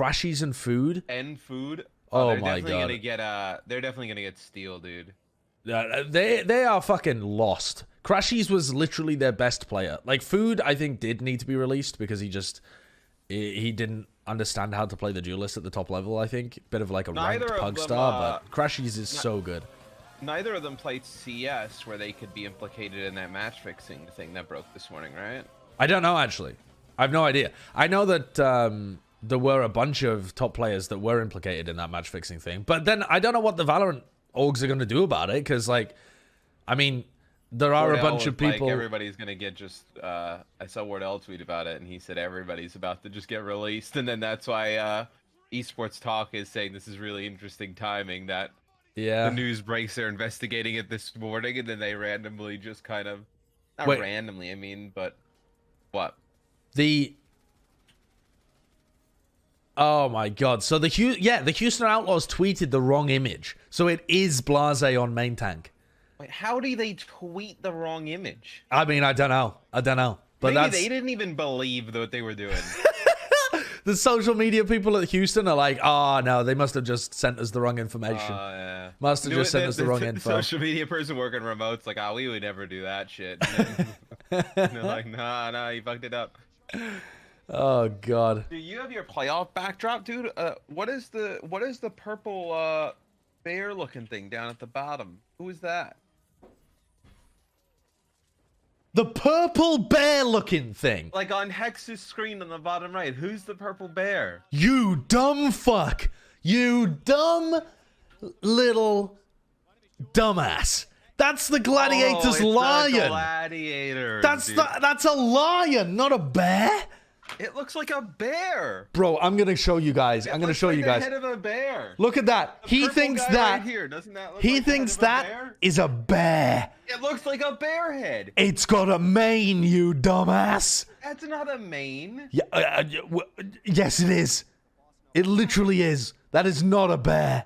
Crashies and Food. And Food. Oh they're my definitely god. gonna get they're definitely gonna get Steel, dude. They are fucking lost. Crashies was literally their best player. Like Food, I think did need to be released because he didn't understand how to play the duelist at the top level. I think bit of like a ranked pug star, but Crashies is so good. Neither of them played CS, where they could be implicated in that match fixing thing that broke this morning, right? I don't know actually. I have no idea. I know that there were a bunch of top players that were implicated in that match fixing thing, but then I don't know what the Valorant orgs are going to do about it, because like, I mean, there are a bunch of people. Like, everybody's gonna get just. I saw Wardell tweet about it, and he said everybody's about to just get released, and then that's why Esports Talk is saying this is really interesting timing. That the news breaks, they're investigating it this morning, and then they randomly just kind of not randomly. I mean, but what Oh my god! So the Houston Outlaws tweeted the wrong image, so it is Blase on main tank. Wait, how do they tweet the wrong image? I mean, I don't know. But maybe they didn't even believe what they were doing. The social media people at Houston are like, oh no, they must have just sent us the wrong information. Yeah. Must have just sent us the wrong info. Social media person working remote's like, oh, we would never do that shit. And they're like, nah, you fucked it up. Oh god. Do you have your playoff backdrop, dude? What is the purple bear looking thing down at the bottom? Who is that? The purple bear looking thing. Like on Hex's screen on the bottom right. Who's the purple bear? You dumb fuck. You dumb little dumbass. That's the gladiator's lion. A gladiator. That's a lion, not a bear. It looks like a bear. Bro, I'm going to show you guys. I'm going to show you guys. The head of a bear. Look at that. He thinks that right here. Doesn't that look he like thinks the head of that a bear? is a bear. It looks like a bear head. It's got a mane, you dumbass. That's not a mane. Yeah, yes, it is. It literally is. That is not a bear.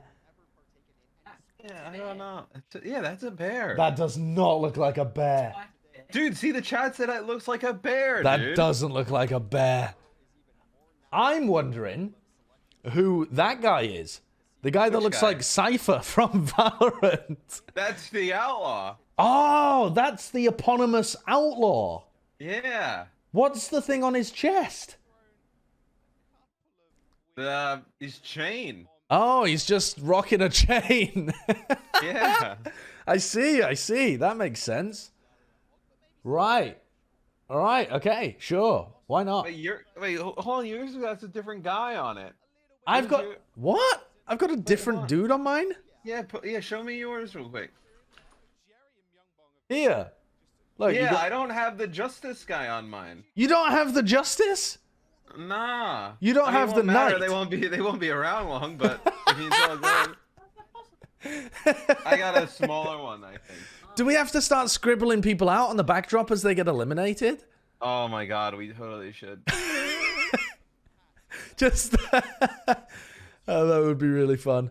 Yeah, I don't know. That's a bear. That does not look like a bear. Dude, see, the chat said it looks like a bear, That doesn't look like a bear. I'm wondering who that guy is. The guy that looks like Cypher from Valorant. That's the outlaw. Oh, that's the eponymous outlaw. Yeah. What's the thing on his chest? His chain. Oh, he's just rocking a chain. Yeah. I see. That makes sense. Right. All right. Okay. Sure. Why not? Wait, hold on. Yours has a different guy on it. What? I've got a different dude on mine? Yeah. Show me yours real quick. Here. Look. Yeah, I don't have the Justice guy on mine. You don't have the Justice? Nah. You don't have the Knight. They won't be around long, but if he's all good. I got a smaller one, I think. Do we have to start scribbling people out on the backdrop as they get eliminated? Oh my god, we totally should. Just oh, that would be really fun.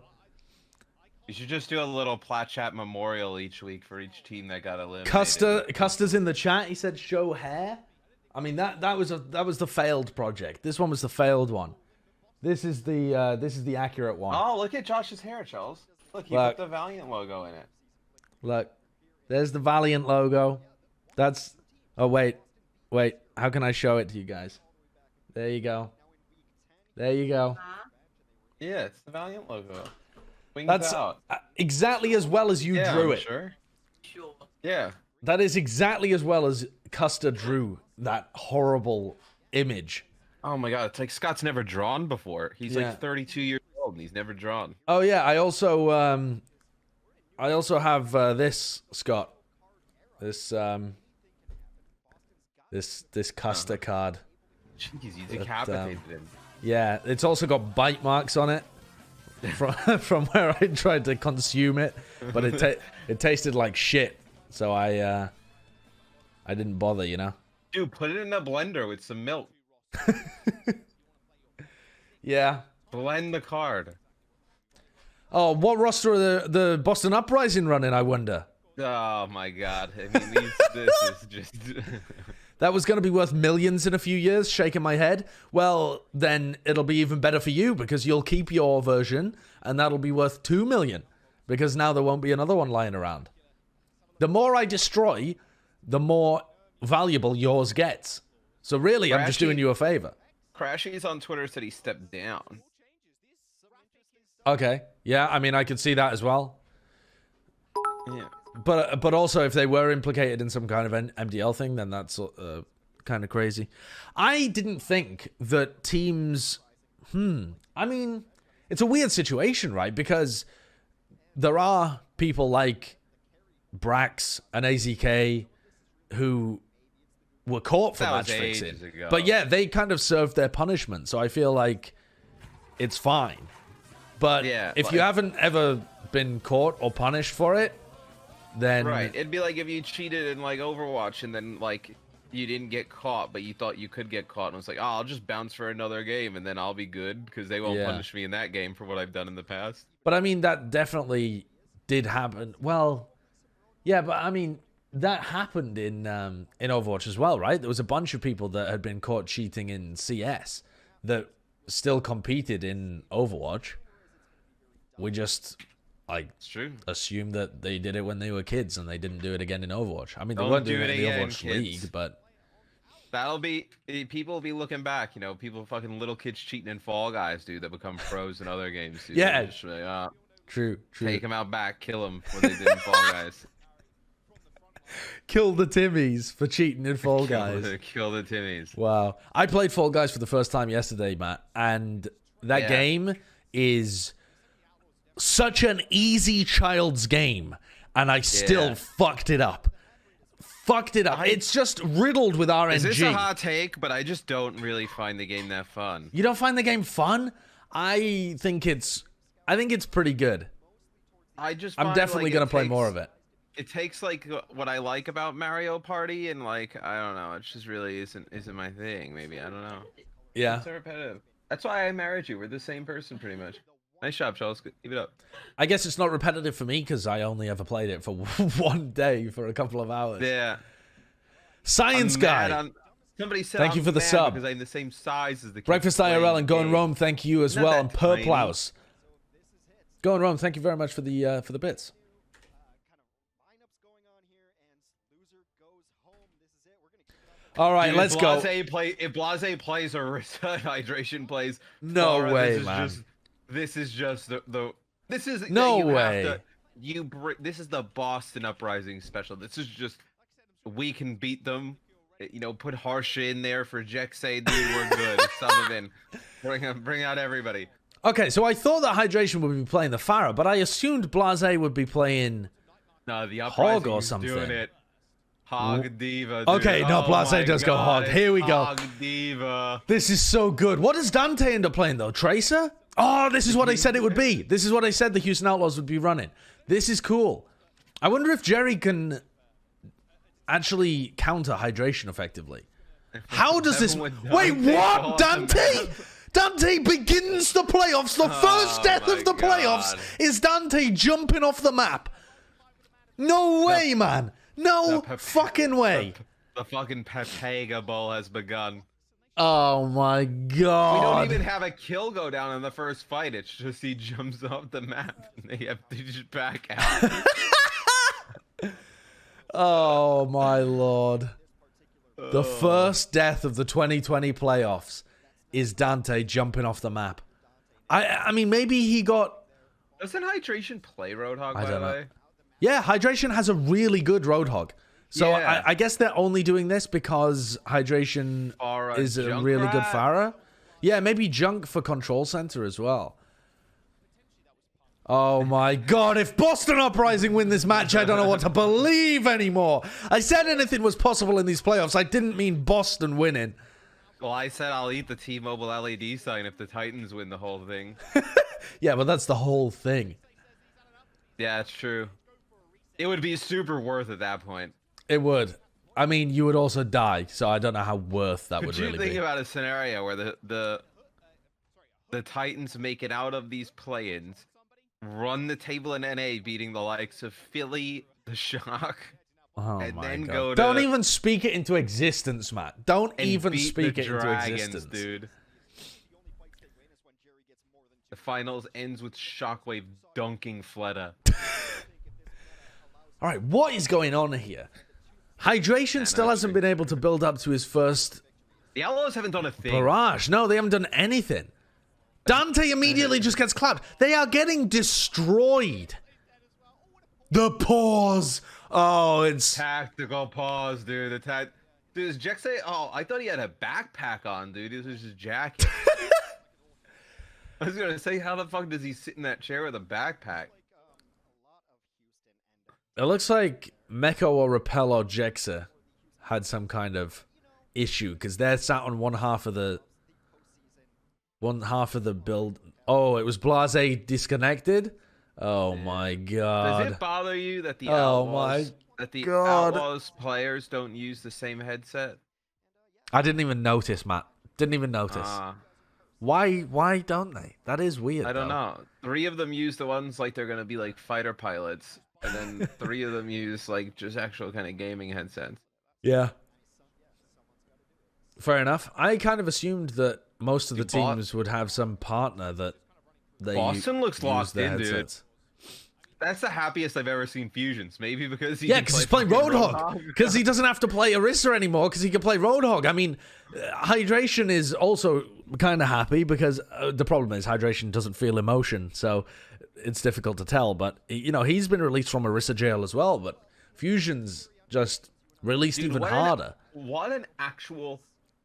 You should just do a little Plat Chat memorial each week for each team that got eliminated. Custer's in the chat. He said show hair. I mean that was the failed project. This one was the failed one. This is the accurate one. Oh, look at Josh's hair, Charles. Look, he put the Valiant logo in it. Look. There's the Valiant logo. That's... Oh, wait. How can I show it to you guys? There you go. Yeah, it's the Valiant logo. Wings That's out. Exactly as well as you drew it. Sure. Yeah. That is exactly as well as Custer drew that horrible image. Oh my god, it's like Scott's never drawn before. He's like 32 years old and he's never drawn. Oh yeah, I also have this, Scott. This Custer card. Jeez, you decapitated him. Yeah, it's also got bite marks on it from where I tried to consume it, but it tasted like shit, so I didn't bother, you know. Dude, put it in a blender with some milk. Yeah. Blend the card. Oh, what roster are the Boston Uprising running, I wonder? Oh my god. I mean, this is just... that was going to be worth millions in a few years, shaking my head, well, then it'll be even better for you because you'll keep your version and that'll be worth 2 million because now there won't be another one lying around. The more I destroy, the more valuable yours gets. So really, I'm just doing you a favor. Crashy's on Twitter said he stepped down. Okay. Yeah, I mean, I could see that as well. Yeah. But also, if they were implicated in some kind of MDL thing, then that's kind of crazy. I didn't think that teams... I mean, it's a weird situation, right? Because there are people like Brax and AZK who were caught for match fixing. But yeah, they kind of served their punishment, so I feel like it's fine. But if you haven't ever been caught or punished for it, then... Right, it'd be like if you cheated in, like, Overwatch and then, like, you didn't get caught, but you thought you could get caught, and it was like, oh, I'll just bounce for another game, and then I'll be good, because they won't punish me in that game for what I've done in the past. But, I mean, that definitely did happen. Well, yeah, but, I mean, that happened in Overwatch as well, right? There was a bunch of people that had been caught cheating in CS that still competed in Overwatch. We just... it's true. Assume that they did it when they were kids and they didn't do it again in Overwatch. I mean, they weren't doing it in the Overwatch League, but... That'll be... People will be looking back, you know, people fucking little kids cheating in Fall Guys, dude, that become pros in other games, dude. Yeah. Just like, true. Take them out back, kill them when they did in Fall Guys. Kill the Timmies for cheating in Fall Guys. Kill the Timmies. Wow. I played Fall Guys for the first time yesterday, Matt, and that game is... such an easy child's game, and I still fucked it up. It's just riddled with RNG. Is this a hot take? But I just don't really find the game that fun. You don't find the game fun? I think it's pretty good. I'm definitely gonna play more of it. It takes like what I like about Mario Party, and like I don't know, it just really isn't my thing. Maybe I don't know. Yeah. It's so repetitive. That's why I married you. We're the same person, pretty much. Nice job, Charles. Keep it up. I guess it's not repetitive for me because I only ever played it for one day for a couple of hours. Yeah. Science Guy. Somebody said thank you for the sub. Because I'm the same size as the Breakfast IRL and Going Rome, thank you as well. And Purplaus. Going Rome, thank you very much for the bits. All right, let's go. If Blase plays or hydration plays, no way, man. This is just this is no way. This is the Boston Uprising special. This is just we can beat them. You know, put Harsha in there for Jexay, dude. We're good. Sullivan, bring out everybody. Okay, so I thought that Hydration would be playing the Pharah, but I assumed Blase would be playing the Hog or something. Doing it. Hog Diva. Dude. Okay, no, Blase does go Hog. Here we go. Hog Diva. This is so good. What does Dante end up playing though? Tracer? Oh, this is what I said it would be. This is what I said the Houston Outlaws would be running. This is cool. I wonder if Jerry can actually counter Hydration effectively. How does this... Wait, what? Dante? Dante begins the playoffs. The first death of the playoffs is Dante jumping off the map. No way, man. No fucking way. The fucking Pepega Bowl has begun. Oh my god. We don't even have a kill go down in the first fight. It's just he jumps off the map and they have to just back out. Oh my lord. The first death of the 2020 playoffs is Dante jumping off the map. I mean, maybe he got... Doesn't Hydration play Roadhog, by the way? Yeah, Hydration has a really good Roadhog. So yeah. I guess they're only doing this because Hydration is a really good Pharah. Yeah, maybe Junk for Control Center as well. Oh my god, if Boston Uprising win this match, I don't know what to believe anymore. I said anything was possible in these playoffs. I didn't mean Boston winning. Well, I said I'll eat the T-Mobile LED sign if the Titans win the whole thing. Yeah, but that's the whole thing. Yeah, it's true. It would be super worth at that point. It would. I mean, you would also die, so I don't know how worth that would really be. Could you think about a scenario where the Titans make it out of these play-ins, run the table in NA, beating the likes of Philly, the Shock, Oh and my then God. go to Don't even speak it into existence, Matt. Don't even beat speak the it into Dragons, existence. dude. The finals ends with Shockwave dunking Fleta. All right, what is going on here? Hydration still hasn't been able to build up to his first... The Outlaws haven't done a thing. Barrage. No, they haven't done anything. Dante immediately just gets clapped. They are getting destroyed. The pause. Oh, it's... Tactical pause, dude. Dude, is Jexe... Oh, I thought he had a backpack on, dude. This was his jacket. I was gonna say, how the fuck does he sit in that chair with a backpack? It looks like Meko or Repel or Jexa had some kind of issue because they're sat on one half of the build. Oh, it was Blase disconnected. Oh my God! Does it bother you that the Outlaws players don't use the same headset? I didn't even notice, Matt. Didn't even notice. Why don't they? That is weird. I don't know. 3 of them use the ones like they're gonna be like fighter pilots, and then 3 of them use like just actual kind of gaming headsets. Yeah. Fair enough. I kind of assumed that most of the teams would have some partner that they Boston looks locked in, headsets. dude. That's the happiest I've ever seen Fusions. Maybe because because he's playing Roadhog. Because he doesn't have to play Orisa anymore because he can play Roadhog. I mean, Hydration is also kind of happy because the problem is Hydration doesn't feel emotion, so it's difficult to tell. But, you know, he's been released from Orisa jail as well, but Fusion's just released even harder. What an actual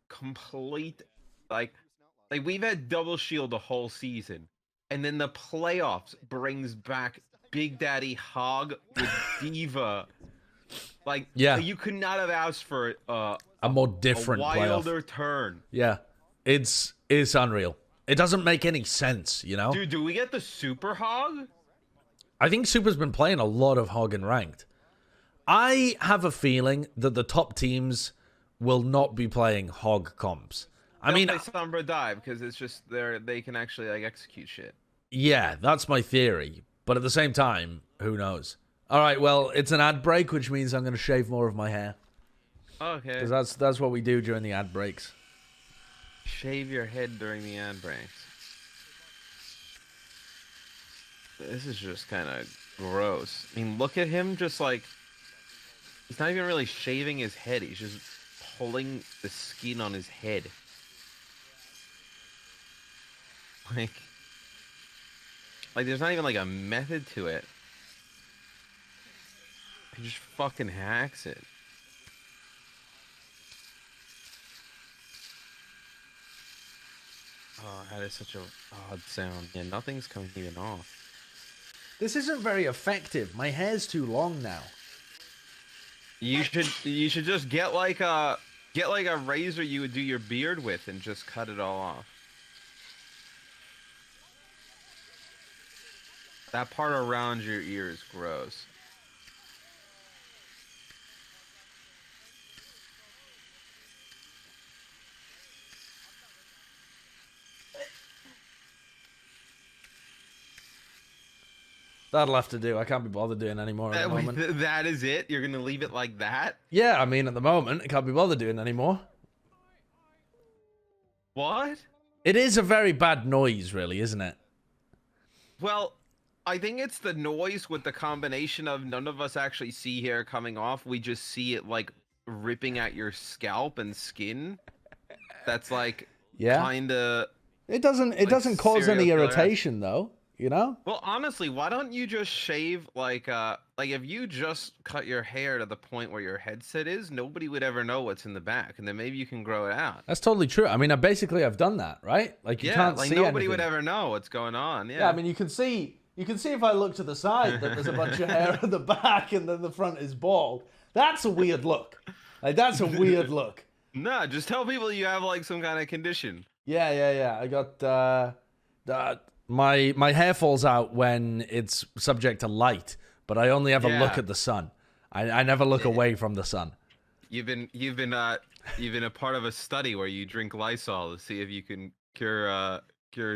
complete, like we've had double shield the whole season, and then the playoffs brings back Big Daddy Hog with Diva. Like, you could not have asked for a more different, wilder turn. Yeah, it's unreal. It doesn't make any sense, you know. Dude, do we get the Super Hog? I think Super's been playing a lot of Hog in ranked. I have a feeling that the top teams will not be playing Hog comps. I mean, play Sombra Dive because it's just they can actually like execute shit. Yeah, that's my theory. But at the same time, who knows? All right, well, it's an ad break, which means I'm going to shave more of my hair. Okay. Because that's what we do during the ad breaks. Shave your head during the ad breaks. This is just kind of gross. I mean, look at him just like... He's not even really shaving his head. He's just pulling the skin on his head. Like there's not even like a method to it. He just fucking hacks it. Oh, that is such a odd sound. Yeah, nothing's coming even off. This isn't very effective. My hair's too long now. You should just get like a razor you would do your beard with and just cut it all off. That part around your ear is gross. That'll have to do. I can't be bothered doing anymore at the moment. That is it? You're going to leave it like that? Yeah, I mean, at the moment, I can't be bothered doing anymore. What? It is a very bad noise, really, isn't it? Well, I think it's the noise with the combination of none of us actually see hair coming off. We just see it, like, ripping at your scalp and skin. That's, like, kind of... It doesn't cause any irritation, though. You know? Well, honestly, why don't you just shave like if you just cut your hair to the point where your headset is, nobody would ever know what's in the back, and then maybe you can grow it out. That's totally true. I mean, I've done that, right? Like you can't see nobody anything. would ever know what's going on. Yeah, I mean, you can see if I look to the side that there's a bunch of hair at the back and then the front is bald. That's a weird look. Like that's a weird look. Nah, just tell people you have like some kind of condition. Yeah. I got My hair falls out when it's subject to light, but I only ever look at the sun. I never look away from the sun. You've been a part of a study where you drink Lysol to see if you can cure a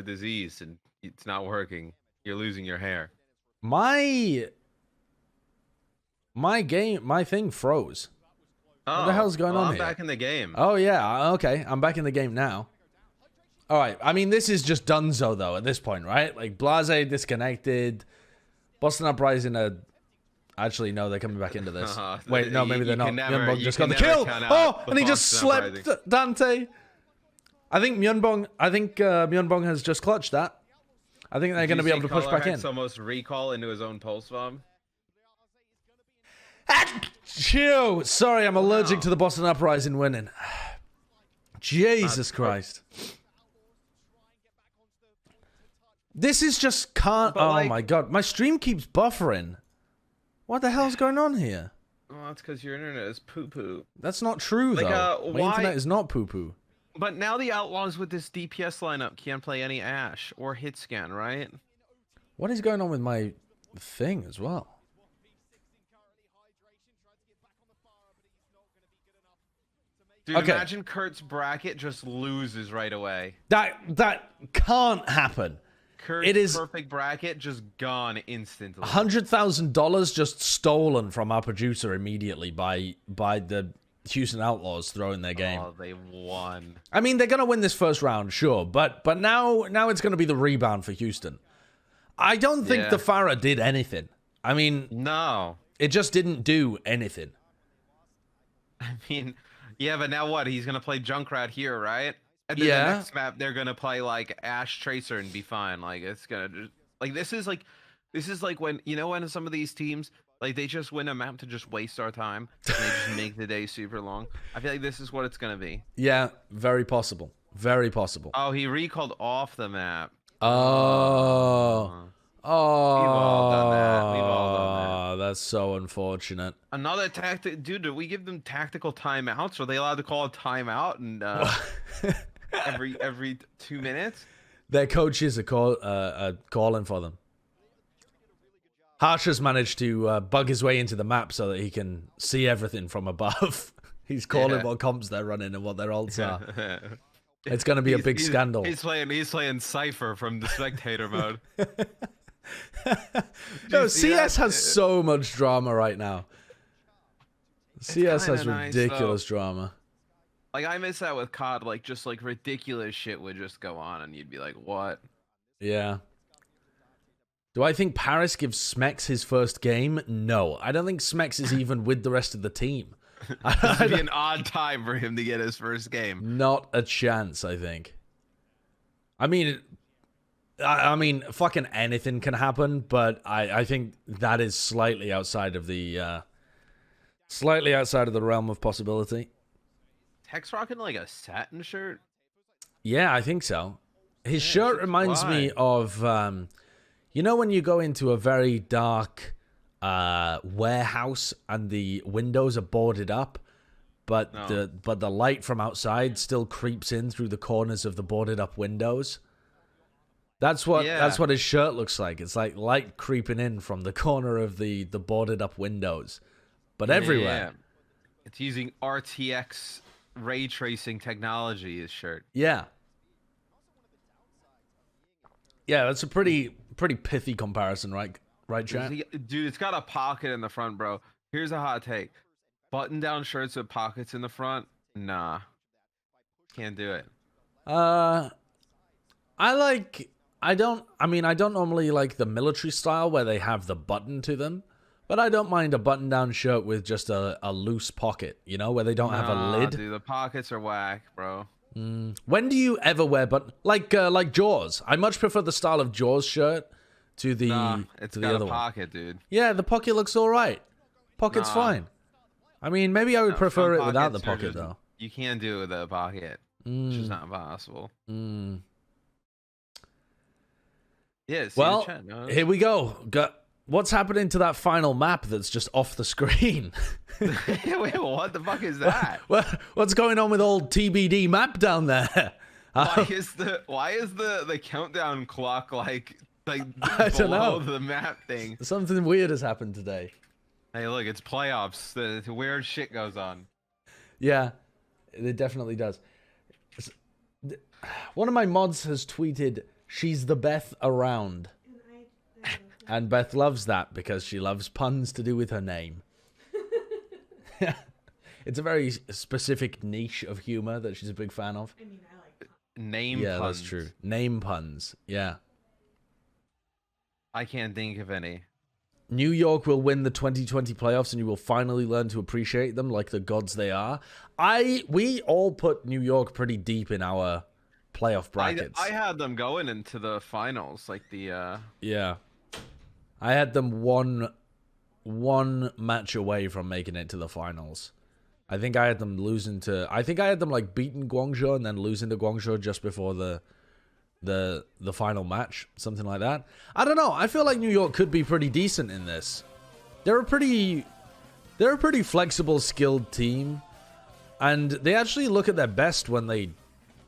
disease, and it's not working. You're losing your hair. My thing froze. What the hell's going on I'm here? I'm back in the game. Oh, yeah. Okay. I'm back in the game now. All right. I mean, this is just donezo, though, at this point, right? Like, Blase disconnected. Boston Uprising are... Actually, no, they're coming back into this. Wait, no, maybe they're not. Myunbong just got the kill. Oh, and he just slept Dante. I think Myunbong has just clutched that. I think they're going to be able to push back in. Almost recall into his own pulse bomb. Achoo! Sorry, I'm allergic to the Boston Uprising winning. Jesus Christ. This is just can't. Oh like, my god, my stream keeps buffering. What the hell's going on here? Well, that's because your internet is poo-poo. That's not true, though. My internet is not poo-poo. But now the Outlaws with this DPS lineup can't play any Ashe or hit scan, right? What is going on with my thing as well? Dude, imagine Kurt's bracket just loses right away. That can't happen. Kurt's perfect bracket just gone instantly. $100,000 just stolen from our producer immediately by the Houston Outlaws throwing their game. Oh, they won. I mean, they're gonna win this first round, sure, but now it's gonna be the rebound for Houston. I don't think the Farah did anything. I mean, no, it just didn't do anything. I mean, yeah, but now what? He's gonna play Junkrat here, right? And then the next map they're gonna play like Ashe Tracer and be fine. Like it's gonna just like this is like when when some of these teams like they just win a map to just waste our time and they just make the day super long. I feel like this is what it's gonna be. Yeah, very possible. Very possible. Oh, he recalled off the map. Oh. We've all done that. We've all done that. That's so unfortunate. Another tactic, dude. Do we give them tactical timeouts? Are they allowed to call a timeout and every 2 minutes? Their coaches are calling for them. Harsh has managed to bug his way into the map so that he can see everything from above. He's calling what comps they're running and what their ults are. It's going to be a big scandal. He's playing Cypher from the spectator mode. No, CS has so much drama right now. CS has ridiculous drama. Like I miss that with COD. Like just like ridiculous shit would just go on, and you'd be like, "What?" Yeah. Do I think Paris gives Smex his first game? No, I don't think Smex is even with the rest of the team. This would be an odd time for him to get his first game. Not a chance, I think. I mean, fucking anything can happen, but I think that is slightly outside of the realm of possibility. Hex rocking like a satin shirt? Yeah, I think so. His shirt reminds me of, when you go into a very dark warehouse and the windows are boarded up, but the light from outside still creeps in through the corners of the boarded up windows. That's what his shirt looks like. It's like light creeping in from the corner of the boarded up windows, but everywhere. Yeah. It's using RTX ray tracing technology. His shirt. Yeah. Yeah, that's a pretty pithy comparison, right? Right, chat? Dude, it's got a pocket in the front, bro. Here's a hot take: button-down shirts with pockets in the front. Nah, can't do it. I don't normally like the military style where they have the button to them, but I don't mind a button-down shirt with just a loose pocket, where they don't have a lid. Dude, the pockets are whack, bro. When do you ever wear like Jaws? I much prefer the style of Jaws shirt to the it's to got the other a pocket, one. Dude. Yeah, the pocket looks all right. Pocket's fine. I mean, maybe I would prefer it without the pocket though. You can't do it with a pocket. It's just not possible. Yeah. Well, here we go. What's happening to that final map that's just off the screen? Wait, what the fuck is that? What's going on with old TBD map down there? Why is the countdown clock like I don't know. The map thing? Something weird has happened today. Hey, look, it's playoffs. The weird shit goes on. Yeah, it definitely does. One of my mods has tweeted, "She's the Beth around." And Beth loves that because she loves puns to do with her name. It's a very specific niche of humor that she's a big fan of. I mean, I like name puns. Yeah, that's true. Name puns. Yeah. I can't think of any. New York will win the 2020 playoffs, and you will finally learn to appreciate them like the gods they are. We all put New York pretty deep in our playoff brackets. I had them going into the finals, like the. Yeah, I had them one match away from making it to the finals. I think I had them losing to. I think I had them like beating Guangzhou and then losing to Guangzhou just before the final match, something like that. I don't know. I feel like New York could be pretty decent in this. They're a pretty flexible, skilled team, and they actually look at their best when they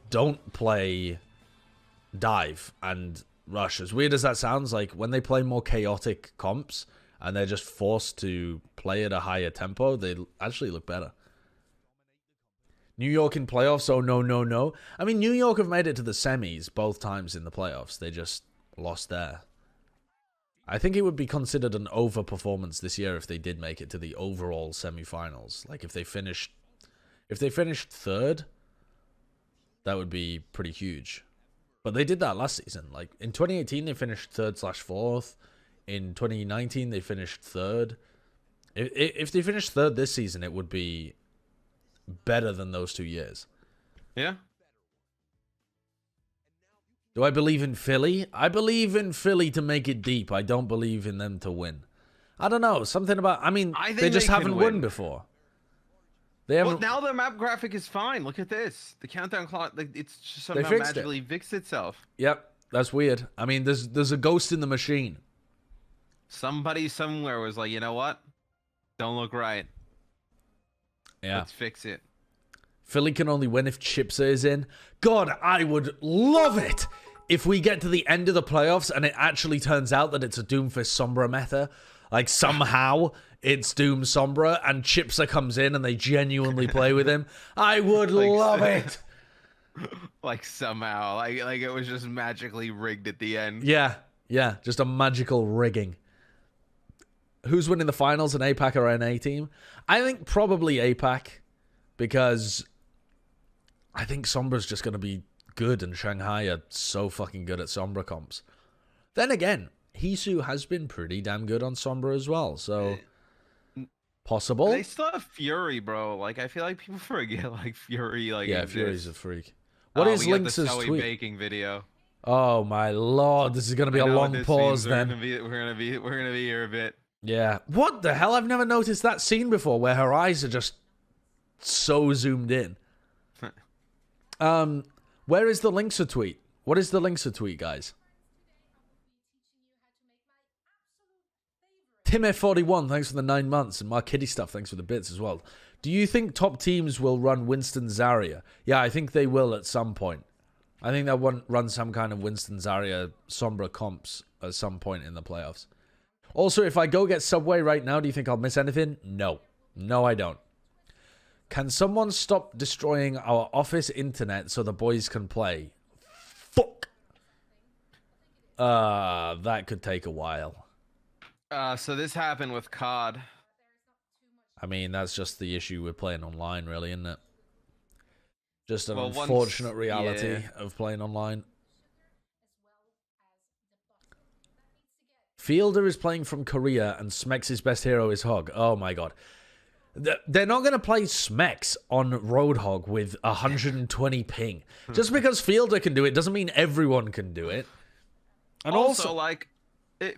don't play dive and rush. As weird as that sounds, like when they play more chaotic comps and they're just forced to play at a higher tempo, they actually look better. New York in playoffs? Oh, no. I mean, New York have made it to the semis both times in the playoffs. They just lost there. I think it would be considered an overperformance this year if they did make it to the overall semifinals. Like, if they finished third, that would be pretty huge. But they did that last season. Like, in 2018, they finished third/fourth. In 2019, they finished third. If they finished third this season, it would be better than those 2 years. Yeah. Do I believe in Philly? I believe in Philly to make it deep. I don't believe in them to win. I don't know. Something about... I mean, they just haven't won before. They haven't... Well, now the map graphic is fine. Look at this. The countdown clock, it's just somehow magically fixed itself. Yep. That's weird. I mean, there's a ghost in the machine. Somebody somewhere was like, you know what? Don't look right. Yeah. Let's fix it. Philly can only win if Chipsa is in. God, I would love it if we get to the end of the playoffs and it actually turns out that it's a Doomfist Sombra meta. Like, somehow it's Doom Sombra and Chipsa comes in and they genuinely play with him. I would love it. Like, somehow. Like it was just magically rigged at the end. Yeah. Just a magical rigging. Who's winning the finals, an APAC or an A team? I think probably APAC, because I think Sombra's just going to be good, and Shanghai are so fucking good at Sombra comps. Then again, Hisu has been pretty damn good on Sombra as well, so possible. They still have Fury, bro. Like, I feel like people forget, like, Fury. Like, yeah, Fury's a freak. What is Lynx's tweet? Baking video. Oh my lord, this is going to be a long pause then. We're gonna be here a bit. Yeah. What the hell? I've never noticed that scene before where her eyes are just so zoomed in. Where is the Lynxer tweet? What is the Lynxer tweet, guys? Tim41, thanks for the 9 months. And Mark Kitty Stuff, thanks for the bits as well. Do you think top teams will run Winston Zarya? Yeah, I think they will at some point. I think they'll run some kind of Winston Zarya Sombra comps at some point in the playoffs. Also, if I go get Subway right now, do you think I'll miss anything? No. No, I don't. Can someone stop destroying our office internet so the boys can play? Fuck. That could take a while. So this happened with COD. I mean, that's just the issue with playing online, really, isn't it? Just an unfortunate reality of playing online. Fielder is playing from Korea and Smex's best hero is Hog. Oh my god. They're not going to play Smex on Roadhog with 120 ping. Just because Fielder can do it doesn't mean everyone can do it. And also like,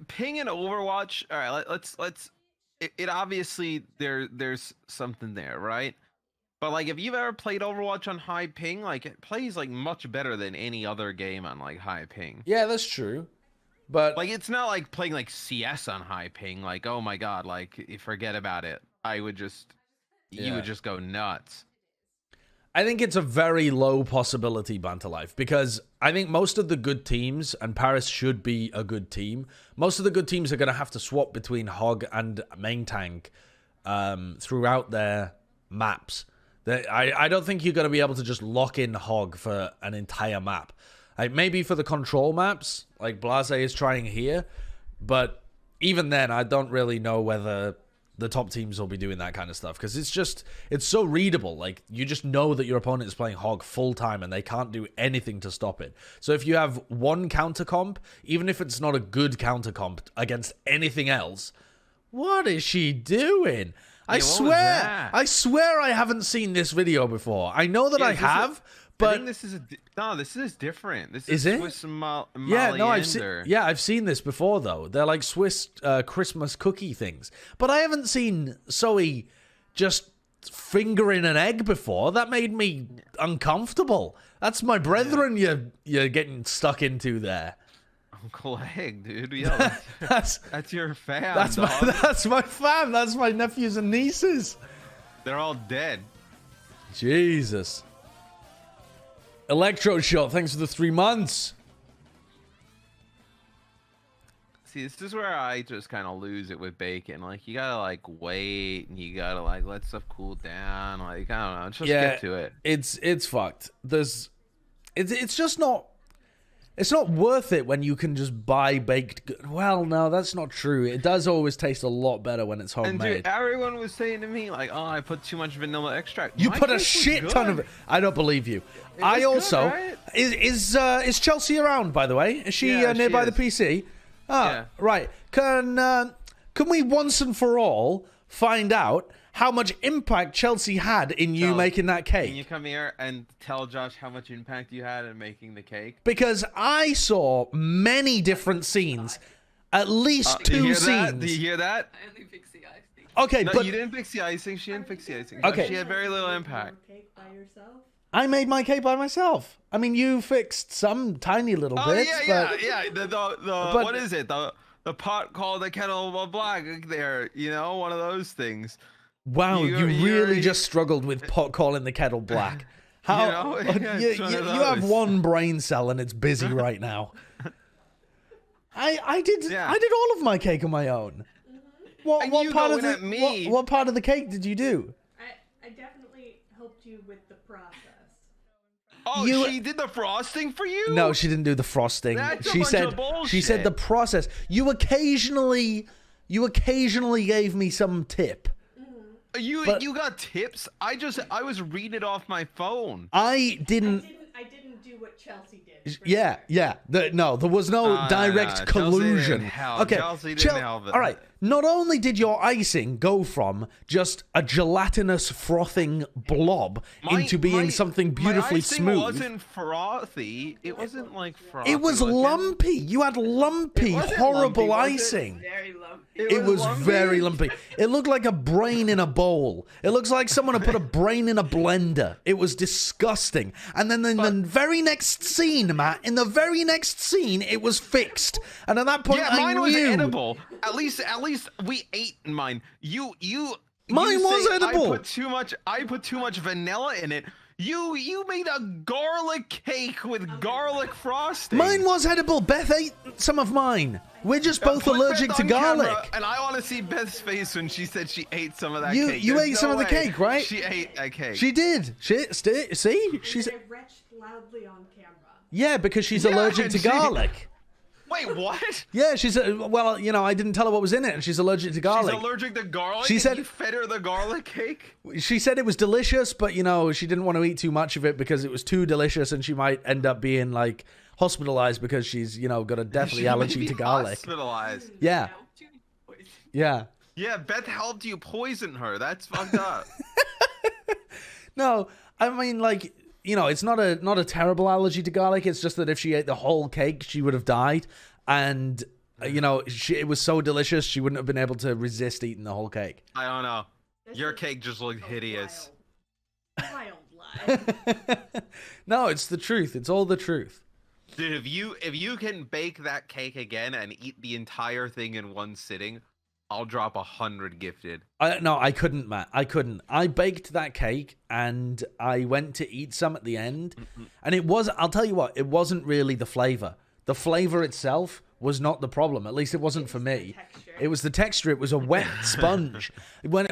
ping in Overwatch. All right, let's. It obviously there's something there, right? But like, if you've ever played Overwatch on high ping, like, it plays like much better than any other game on like high ping. Yeah, that's true. But like, it's not like playing like CS on high ping. Like, oh my god, like, you forget about it. You would just go nuts. I think it's a very low possibility, Banter Life, because I think most of the good teams, and Paris should be a good team, most of the good teams are going to have to swap between Hog and main tank throughout their maps. I don't think you're going to be able to just lock in Hog for an entire map. Like, maybe for the control maps, like Blase is trying here, but even then, I don't really know whether the top teams will be doing that kind of stuff because it's so readable. Like, you just know that your opponent is playing Hog full time and they can't do anything to stop it. So if you have one counter comp, even if it's not a good counter comp against anything else, what is she doing? I swear I haven't seen this video before. I know that I have, but I think this is different. This is it? Swiss I've seen this before though. They're like Swiss Christmas cookie things, but I haven't seen Zoe just fingering an egg before. That made me uncomfortable. That's my brethren you're getting stuck into there. Uncle Egg, dude. Yeah, that's your fam. That's my fam. That's my nephews and nieces. They're all dead. Jesus. Electro Shot, thanks for the 3 months. See, this is where I just kind of lose it with bacon. Like, you gotta like wait, and you gotta like let stuff cool down. Like, I don't know, just get to it. It's fucked. It's just not. It's not worth it when you can just buy baked goods. Well, no, that's not true. It does always taste a lot better when it's homemade. And dude, everyone was saying to me, like, oh, I put too much vanilla extract. You put a shit ton of it. I don't believe you. I also... Good, right? Is Chelsea around, by the way? Is she nearby the PC? Yeah. Right. Can we once and for all find out how much impact Chelsea had in you making that cake? Can you come here and tell Josh how much impact you had in making the cake? Because I saw many different scenes, at least 2 scenes. Do you hear that? I only fixed the icing. Okay, no, but you didn't fix the icing. She didn't fix the icing. Okay. She had very little impact. Cake by yourself? I made my cake by myself. I mean, you fixed some tiny little bits. Yeah. The what is it? The pot called the kettle black there. You know, one of those things. Wow, you really just struggled with pot calling the kettle black. How you have one brain cell and it's busy right now. I did all of my cake on my own. Mm-hmm. What part of the cake did you do? I definitely helped you with the process. Oh, she did the frosting for you? No, she didn't do the frosting. That's she said the process. You occasionally gave me some tip. You got tips? I was reading it off my phone. I didn't do what Chelsea did. Yeah. There was no direct collusion. Chelsea didn't help it. All right. Not only did your icing go from just a gelatinous frothing blob into being something beautifully smooth. It wasn't frothy. It wasn't like frothy. It was lumpy. You had lumpy, horrible icing. Very lumpy. It was very lumpy. It looked like a brain in a bowl. It looks like someone had put a brain in a blender. It was disgusting. And then in the very next scene, Matt, it was fixed. And at that point, mine was edible. At least we ate mine. Mine was edible. I put too much vanilla in it. You made a garlic cake with garlic frosting. Mine was edible. Beth ate some of mine. We're just both allergic to garlic. Camera, and I want to see Beth's face when she said she ate some of that cake. You ate some of the cake, right? She ate a cake. She did. See? She's retched loudly on camera. Yeah, because she's allergic to garlic. Wait, what? Yeah, she's I didn't tell her what was in it, and she's allergic to garlic. She's allergic to garlic? She said you fed her the garlic cake? She said it was delicious, but she didn't want to eat too much of it because it was too delicious, and she might end up being like hospitalized because she's got a deathly allergy to garlic. Hospitalized. Yeah. Yeah. Yeah, Beth helped you poison her. That's fucked up. No, I mean it's not a terrible allergy to garlic. It's just that if she ate the whole cake, she would have died. And, it was so delicious, she wouldn't have been able to resist eating the whole cake. I don't know. Your cake just looked hideous. Wild lie. No, it's the truth. It's all the truth. Dude, if you can bake that cake again and eat the entire thing in one sitting, I'll drop 100 gifted. No, I couldn't, Matt. I couldn't. I baked that cake and I went to eat some at the end. And I'll tell you what, it wasn't really the flavor. The flavor itself was not the problem. At least it wasn't for me. It was the texture. It was a wet sponge. When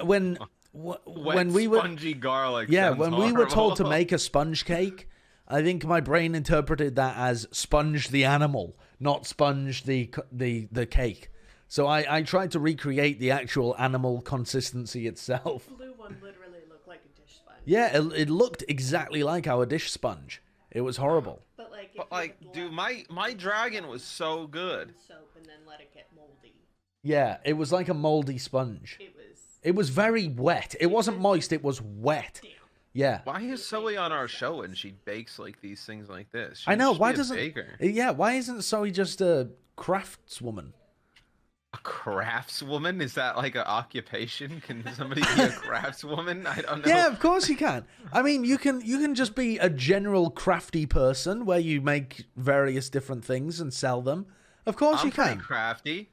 we were spongy garlic. Yeah, when horrible. we were told to make a sponge cake, I think my brain interpreted that as sponge the animal, not sponge the cake. So I tried to recreate the actual animal consistency itself. The blue one literally looked like a dish sponge. Yeah, it looked exactly like our dish sponge. It was horrible. But dude, my dragon was so good. Soap and then let it get moldy. Yeah, it was like a moldy sponge. It was very wet. It wasn't moist, it was wet. Damn. Yeah. Why is Zoe on our show and she bakes like these things like this? I know, why be a doesn't baker. Yeah, why isn't Zoe just a craftswoman? A craftswoman? Is that like an occupation? Can somebody be a craftswoman? I don't know. Yeah, of course you can. I mean, you can just be a general crafty person where you make various different things and sell them. Of course you can. I'm crafty.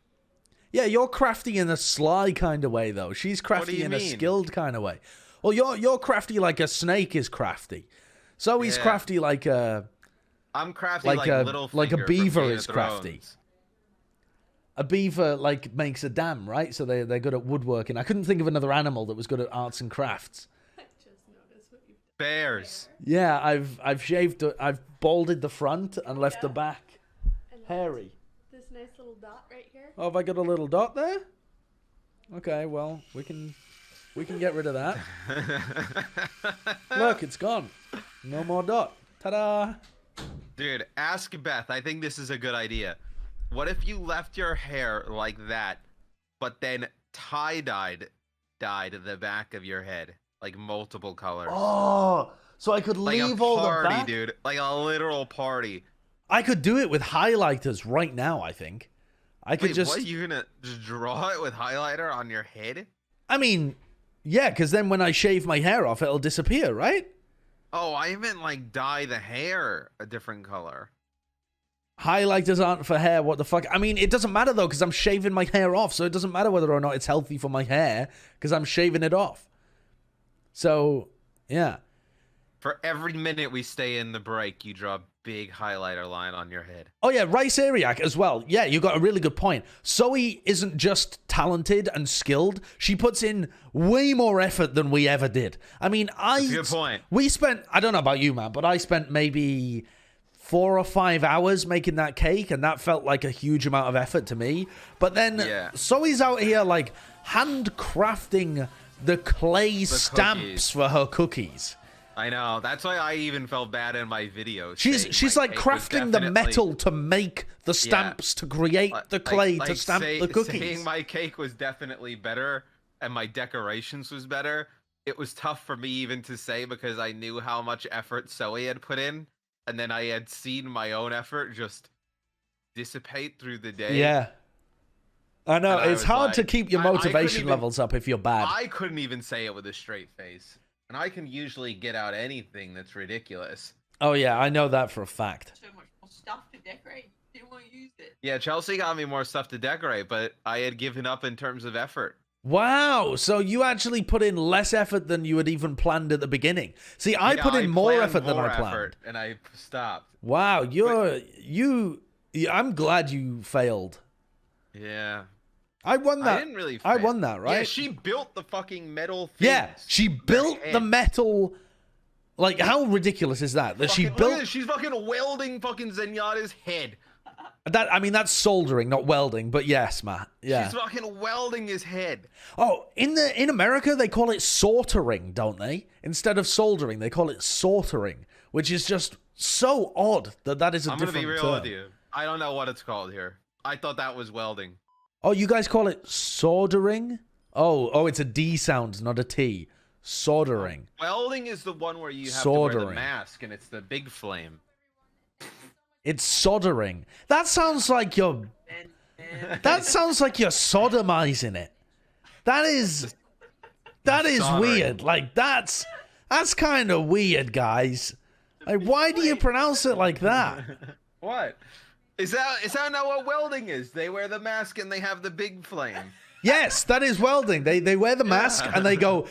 Yeah, you're crafty in a sly kind of way, though. She's crafty in a skilled kind of way. Well, you're crafty like a snake is crafty. Zoe's crafty like a... I'm crafty like Littlefinger like a beaver from Game is of crafty. Thrones. A beaver like makes a dam, right? So they're good at woodworking. I couldn't think of another animal that was good at arts and crafts. I just noticed what you've done. Bears. Yeah, I've balded the front and left the back hairy. This nice little dot right here. Oh, have I got a little dot there? Okay, well, we can get rid of that. Look, it's gone. No more dot. Ta-da! Dude, ask Beth. I think this is a good idea. What if you left your hair like that, but then dyed the back of your head, like multiple colors? Oh, so I could like leave a all the party, back? dude. Like a literal party. I could do it with highlighters right now, I think. I could Wait, what? You gonna just draw it with highlighter on your head? I mean, yeah, because then when I shave my hair off, it'll disappear, right? Oh, I meant like dye the hair a different color. Highlighters aren't for hair, what the fuck? I mean, it doesn't matter, though, because I'm shaving my hair off, so it doesn't matter whether or not it's healthy for my hair, because I'm shaving it off. So, yeah. For every minute we stay in the break, you draw a big highlighter line on your head. Oh, yeah, Rice Ariak as well. Yeah, you got a really good point. Zoe isn't just talented and skilled. She puts in way more effort than we ever did. I mean, That's a good point. We spent, I don't know about you, man, but I spent maybe 4 or 5 hours making that cake, and that felt like a huge amount of effort to me. But then Zoe's out here, like, handcrafting the clay stamps for her cookies. I know. That's why I even felt bad in my videos. She's like crafting the metal to make the stamps, to create the clay to stamp the cookies. Saying my cake was definitely better and my decorations was better, it was tough for me even to say because I knew how much effort Zoe had put in, and then I had seen my own effort just dissipate through the day. Yeah. I know. It's hard to keep your motivation levels up if you're bad. I couldn't even say it with a straight face. And I can usually get out anything that's ridiculous. Oh, yeah, I know that for a fact. So much more stuff to decorate. Didn't want to use it. Yeah, Chelsea got me more stuff to decorate, but I had given up in terms of effort. Wow, so you actually put in less effort than you had even planned at the beginning. See, I put in more effort than I planned. And I stopped. Wow, I'm glad you failed. Yeah. I won that. I didn't really fail. I won that, right? Yeah, she built the fucking metal things. Yeah, she built the metal. Like, how ridiculous is that? That she built. She's fucking welding fucking Zenyatta's head. I mean, that's soldering, not welding. But yes, Matt. Yeah. She's fucking welding his head. Oh, in America they call it soldering, don't they? Instead of soldering, they call it sortering, which is just so odd that is a different term. I'm gonna be real with you. I don't know what it's called here. I thought that was welding. Oh, you guys call it soldering? Oh, it's a D sound, not a T. Soldering. Welding is the one where you have to wear the mask and it's the big flame. It's soldering. That sounds like you're sodomizing it. That is weird. Like that's kind of weird, guys. Like, why do you pronounce it like that? What? Is that not what welding is? They wear the mask and they have the big flame. Yes, that is welding. They wear the mask and they go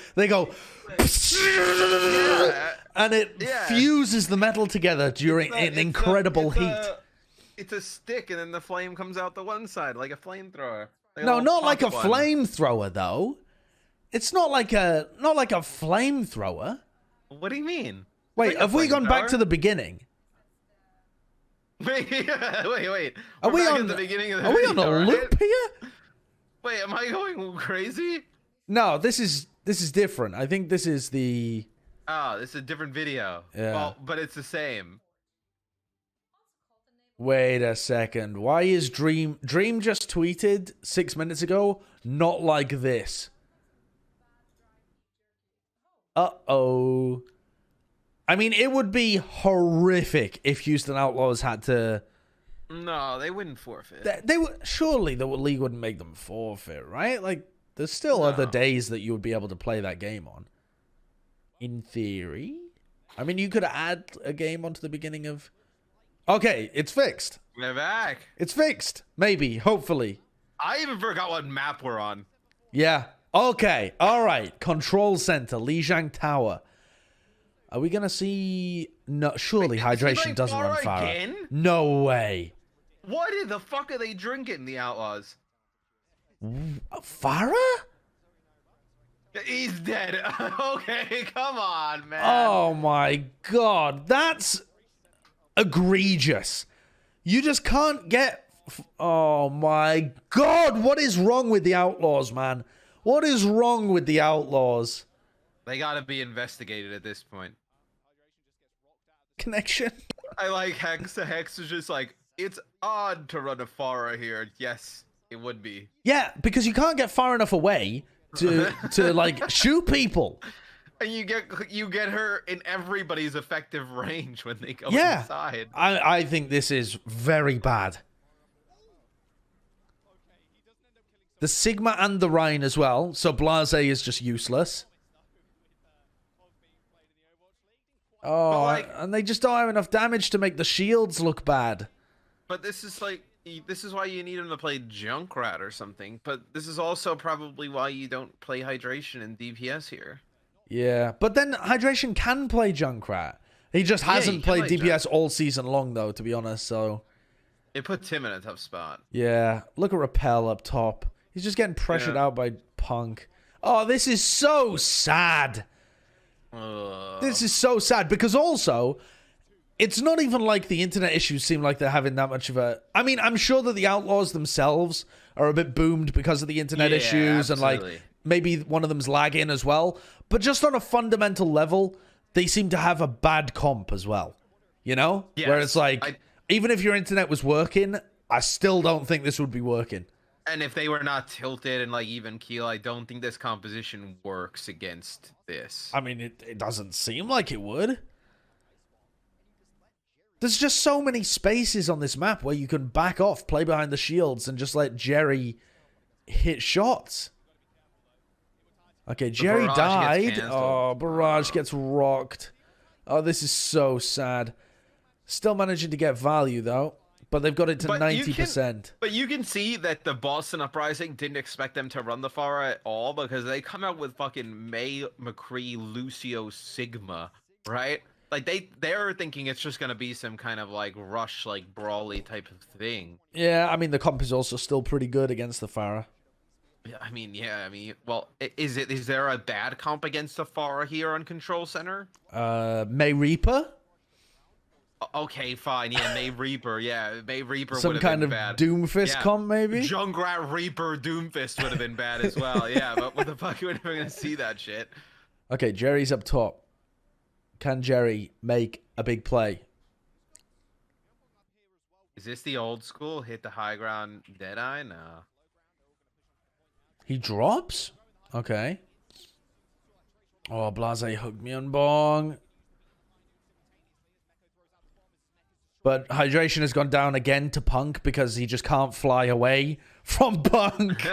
and it fuses the metal together during an incredible heat. It's a stick and then the flame comes out the one side like a flamethrower. No, not like a flamethrower though. It's not like a flamethrower. What do you mean? Wait, have we gone back to the beginning? Wait. Are we on the beginning of the Are we on a loop here? Wait, am I going crazy? No, this is different. I think this is the... Oh, this is a different video. Yeah. Well, but it's the same. Wait a second. Why is Dream just tweeted 6 minutes ago, not like this? Uh-oh. I mean, it would be horrific if Houston Outlaws had to... No, they wouldn't forfeit. They would, surely the league wouldn't make them forfeit, right? Like, there's still other days that you would be able to play that game on. In theory. I mean, you could add a game onto the beginning of... Okay, it's fixed. We're back. It's fixed. Maybe. Hopefully. I even forgot what map we're on. Yeah. Okay. All right. Control Center. Lijiang Tower. Are we going to see... No, surely hydration doesn't run Farah. Again? No way. What in the fuck are they drinking, the Outlaws? Farah? He's dead. Okay, come on, man. Oh my god. That's egregious. You just can't get... Oh my god. What is wrong with the Outlaws, man? What is wrong with the Outlaws? They gotta be investigated at this point. Connection. I like Hex. Hex is just like, it's odd to run a Farah here. Yes, it would be. Yeah, because you can't get far enough away to like shoot people. And you get her in everybody's effective range when they go Yeah, inside. I think this is very bad. The Sigma and the Rhine as well. So Blase is just useless. Oh, like, and they just don't have enough damage to make the shields look bad. But this is like, this is why you need him to play Junkrat or something. But this is also probably why you don't play Hydration and DPS here. Yeah, but then Hydration can play Junkrat. He just hasn't played DPS all season long, though, to be honest, so... It puts him in a tough spot. Yeah, look at Repel up top. He's just getting pressured out by Punk. Oh, this is so sad. This is so sad, because also... It's not even like the internet issues seem like they're having that much of a... I mean, I'm sure that the Outlaws themselves are a bit boomed because of the internet issues. Absolutely. And, like, maybe one of them's lagging as well. But just on a fundamental level, they seem to have a bad comp as well. You know? Yes, where it's like, even if your internet was working, I still don't think this would be working. And if they were not tilted and, like, even keel, I don't think this composition works against this. I mean, it doesn't seem like it would. There's just so many spaces on this map where you can back off, play behind the shields, and just let Jerry hit shots. Okay, Jerry died. Oh, Barrage gets rocked. Oh, this is so sad. Still managing to get value, though. But they've got it to 90%. But you can see that the Boston Uprising didn't expect them to run the Farah at all, because they come out with fucking May, McCree, Lucio, Sigma, right? Like, they're thinking it's just going to be some kind of, like, rush, like, brawly type of thing. Yeah, I mean, the comp is also still pretty good against the Farah. Yeah, I mean, well, is there a bad comp against the Farah here on Control Center? May Reaper? Okay, fine. Yeah, May Reaper. Yeah, May Reaper Some would have kind been of bad. Doomfist comp, maybe? Junkrat Reaper Doomfist would have been bad as well. Yeah, but what the fuck? We're never going to see that shit. Okay, Jerry's up top. Can Jerry make a big play? Is this the old school hit the high ground Deadeye? No. He drops? Okay. Oh, Blase hooked me on bong. But Hydration has gone down again to Punk because he just can't fly away from Punk.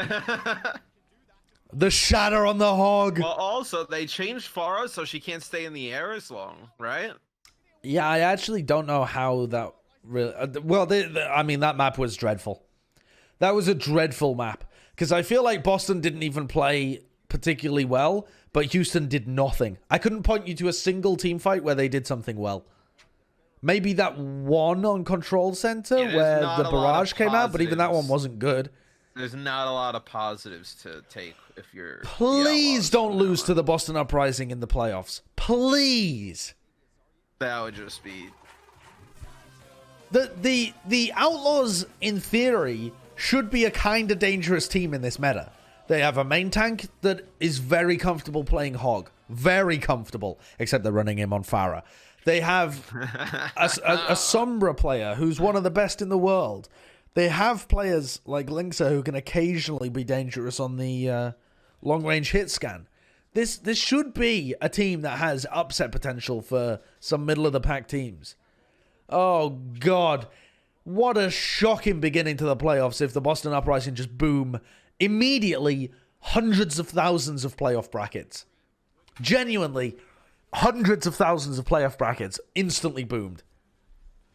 The shatter on the hog. Well, also, they changed Farah so she can't stay in the air as long, right? Yeah, I actually don't know how that really... well, I mean, that map was dreadful. That was a dreadful map. Because I feel like Boston didn't even play particularly well, but Houston did nothing. I couldn't point you to a single team fight where they did something well. Maybe that one on Control Center where the barrage came out, but even that one wasn't good. There's not a lot of positives to take if you're... Please don't lose to the Boston Uprising in the playoffs. Please. That would just be... The Outlaws, in theory, should be a kind of dangerous team in this meta. They have a main tank that is very comfortable playing Hog. Very comfortable, except they're running him on Pharah. They have a Sombra player who's one of the best in the world. They have players like Linksa who can occasionally be dangerous on the long-range hit scan. This should be a team that has upset potential for some middle-of-the-pack teams. Oh, God. What a shocking beginning to the playoffs if the Boston Uprising just boom immediately hundreds of thousands of playoff brackets. Genuinely, hundreds of thousands of playoff brackets instantly boomed.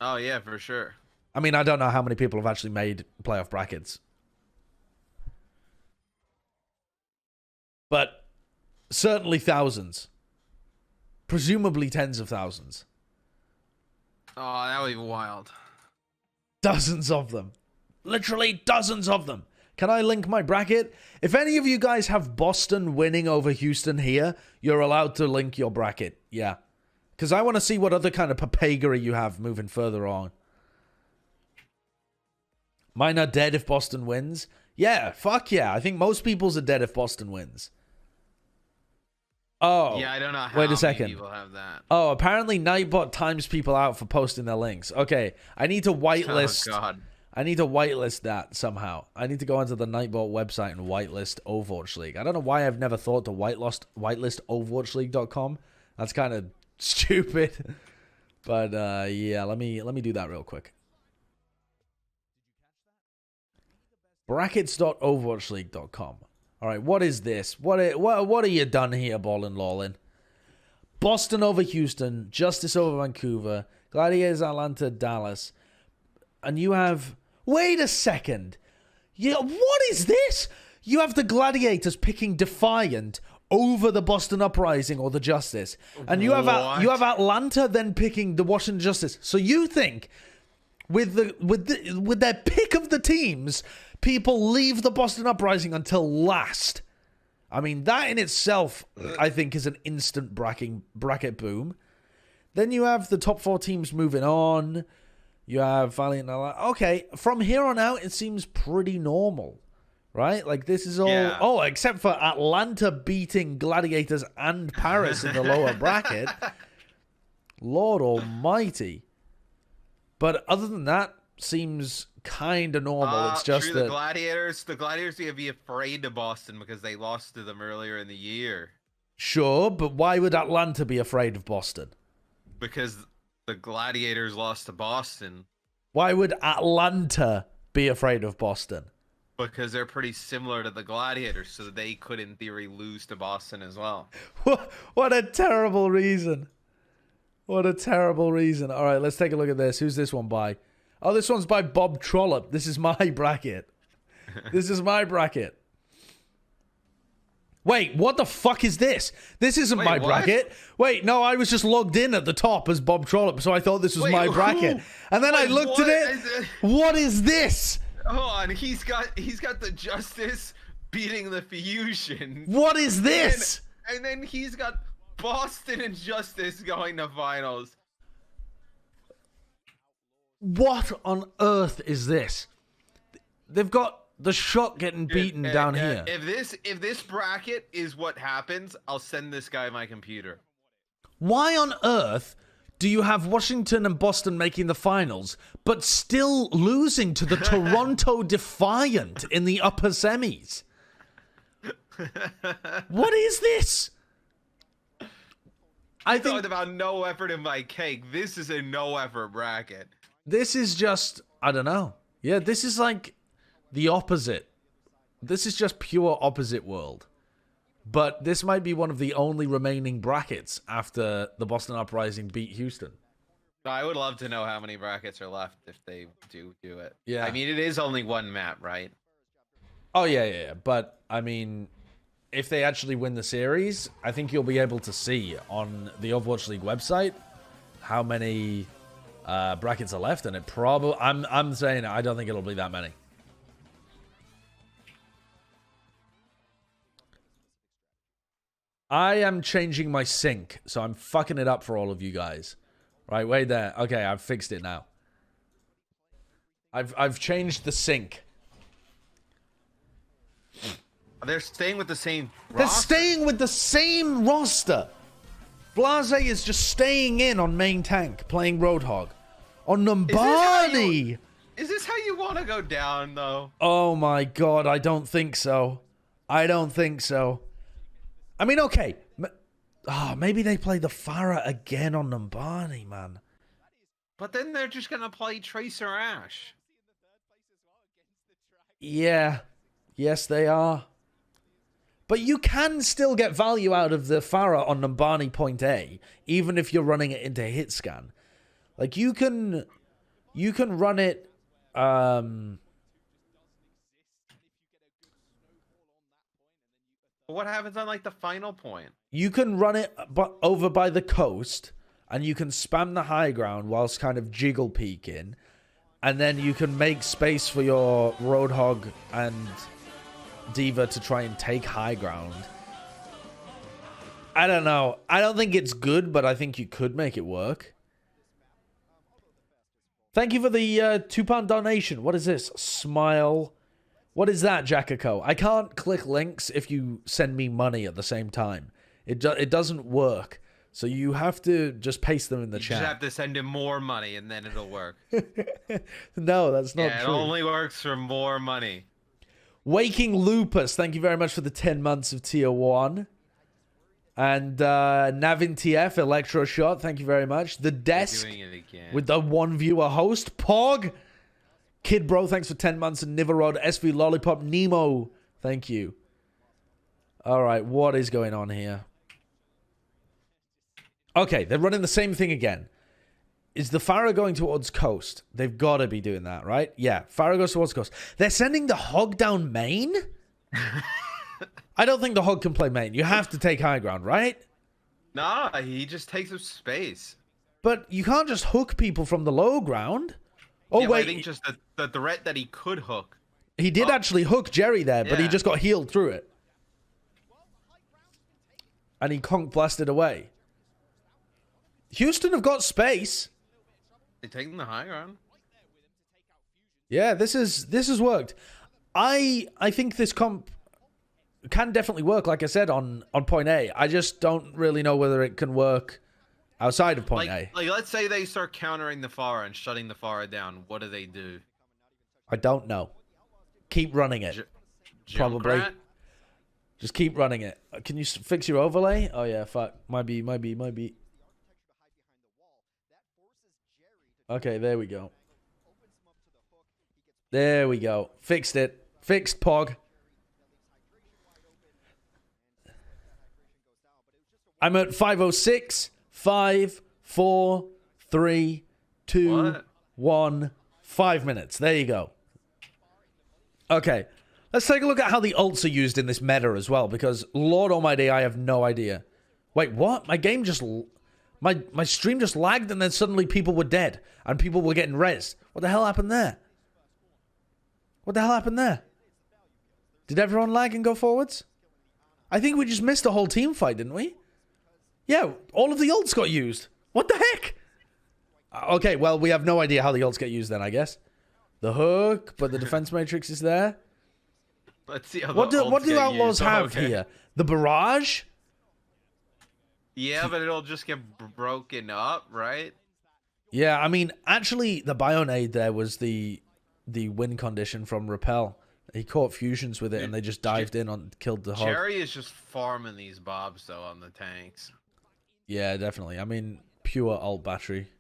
Oh, yeah, for sure. I mean, I don't know how many people have actually made playoff brackets. But certainly thousands. Presumably tens of thousands. Oh, that would be wild. Dozens of them. Literally dozens of them. Can I link my bracket? If any of you guys have Boston winning over Houston here, you're allowed to link your bracket. Yeah. Because I want to see what other kind of papegery you have moving further on. Mine are dead if Boston wins. Yeah, fuck yeah. I think most people's are dead if Boston wins. Oh. Yeah, I don't know how wait a second. Many people have that. Oh, apparently Nightbot times people out for posting their links. Okay, I need to whitelist. Oh, God. I need to whitelist that somehow. I need to go onto the Nightbot website and whitelist Overwatch League. I don't know why I've never thought to whitelist overwatchleague.com. That's kind of stupid. But yeah, let me do that real quick. Brackets.overwatchleague.com. All right, what is this? What are you done here, Ballin' Lawlin? Boston over Houston, Justice over Vancouver, Gladiators Atlanta, Dallas, and you have... Wait a second. Yeah, what is this? You have the Gladiators picking Defiant over the Boston Uprising or the Justice, and you have Atlanta then picking the Washington Justice. So you think with their pick of the teams, people leave the Boston Uprising until last? I mean, that in itself, I think, is an instant bracket boom. Then you have the top 4 teams moving on. You have Valiant. Okay, from here on out, it seems pretty normal, right? Like, this is all... Yeah. Oh, except for Atlanta beating Gladiators and Paris in the lower bracket. Lord almighty. But other than that, seems kind of normal. It's just true, the Gladiators would be afraid of Boston because they lost to them earlier in the year. Sure, but why would Atlanta be afraid of Boston? Because the Gladiators lost to Boston. Why would Atlanta be afraid of Boston? Because they're pretty similar to the Gladiators, so they could, in theory, lose to Boston as well. What a terrible reason. What a terrible reason. All right, let's take a look at this. Who's this one by? Oh, this one's by Bob Trollope. This is my bracket. This is my bracket. Wait, what the fuck is this? This isn't my bracket. Wait, no, I was just logged in at the top as Bob Trollope, so I thought this was my bracket. And then I looked at it. What is this? Hold on, he's got the Justice beating the Fusion. What is this? And then he's got Boston and Justice going to finals. What on earth is this? They've got the Shock getting beaten down here. If this bracket is what happens, I'll send this guy my computer. Why on earth do you have Washington and Boston making the finals, but still losing to the Toronto Defiant in the upper semis? What is this? I talked about no effort in my cake. This is a no effort bracket. This is just, I don't know. Yeah, this is like the opposite. This is just pure opposite world. But this might be one of the only remaining brackets after the Boston Uprising beat Houston. I would love to know how many brackets are left if they do it. Yeah. I mean, it is only one map, right? Oh, yeah. But, I mean, if they actually win the series, I think you'll be able to see on the Overwatch League website how many brackets are left. And it probably... I'm saying I don't think it'll be that many. I am changing my sync, so I'm fucking it up for all of you guys. Right, wait there. Okay, I've fixed it now. I've changed the sync. They're staying with the same roster. They're staying with the same roster. Blase is just staying in on main tank, playing Roadhog. On Numbani. Is this how you want to go down, though? Oh my god, I don't think so. I don't think so. I mean, okay. Maybe they play the Pharah again on Numbani, man. But then they're just going to play Tracer Ash. Yeah. Yes, they are. But you can still get value out of the Pharah on Numbani point A, even if you're running it into hit scan. Like, you can run it... What happens on, like, the final point? You can run it over by the coast, and you can spam the high ground whilst kind of jiggle peeking, and then you can make space for your Roadhog and D.Va to try and take high ground. I don't know. I don't think it's good, but I think you could make it work. Thank you for the £2 donation. What is this? Smile. What is that, Jackaco? I can't click links if you send me money at the same time. It doesn't work. So you have to just paste them in the chat. You just have to send him more money and then it'll work. No, that's not true. It only works for more money. Waking Lupus, thank you very much for the 10 months of tier 1. And Navin TF, Electro Shot, thank you very much. The Desk with the 1 viewer host, Pog. Kid Bro, thanks for 10 months. And Niverod, SV Lollipop, Nemo, thank you. All right, what is going on here? Okay, they're running the same thing again. Is the Pharah going towards coast? They've got to be doing that, right? Yeah, Pharah goes towards coast. They're sending the Hog down main? I don't think the Hog can play main. You have to take high ground, right? Nah, he just takes up space. But you can't just hook people from the low ground. Oh, yeah, wait. I think just the threat that he could hook. He did actually hook Jerry there, but he just got healed through it. And he conk blasted away. Houston have got space. They're taking the high ground. Yeah, this has worked. I think this comp can definitely work, like I said, on point A. I just don't really know whether it can work outside of point A. Like, let's say they start countering the Pharah and shutting the Pharah down. What do they do? I don't know. Keep running it. Probably. Just keep running it. Can you fix your overlay? Oh, yeah, fuck. Might be. Okay, there we go. There we go. Fixed it. Fixed, Pog. I'm at 506, 5, 4, 3, 2, 1, 5 minutes. There you go. Okay. Let's take a look at how the ults are used in this meta as well, because Lord Almighty, I have no idea. Wait, what? My game just... My stream just lagged and then suddenly people were dead and people were getting rezzed. What the hell happened there? What the hell happened there? Did everyone lag and go forwards? I think we just missed a whole team fight, didn't we? Yeah, all of the ults got used. What the heck? Okay, well, we have no idea how the ults get used then, I guess. The hook, but the defense matrix is there. Let's see how what do Outlaws have here? The barrage? Yeah, but it'll just get broken up, right? Yeah, I mean, actually, the Bionade there was the win condition from Repel. He caught fusions with it, and they just dived in on killed the Hog. Jerry is just farming these bobs, though, on the tanks. Yeah, definitely. I mean, pure alt battery.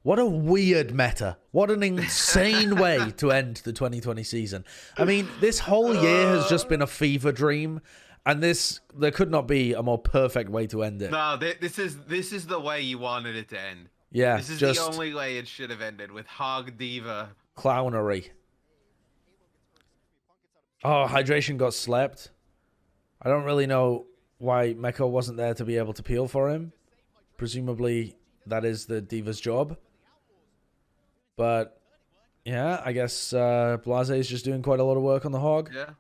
What a weird meta. What an insane way to end the 2020 season. I mean, this whole year has just been a fever dream. And there could not be a more perfect way to end it. No, this is the way you wanted it to end. Yeah, this is the only way it should have ended, with Hog D.Va. Clownery. Oh, Hydration got slept. I don't really know why Meko wasn't there to be able to peel for him. Presumably, that is the D.Va's job. But, yeah, I guess Blase is just doing quite a lot of work on the Hog. Yeah.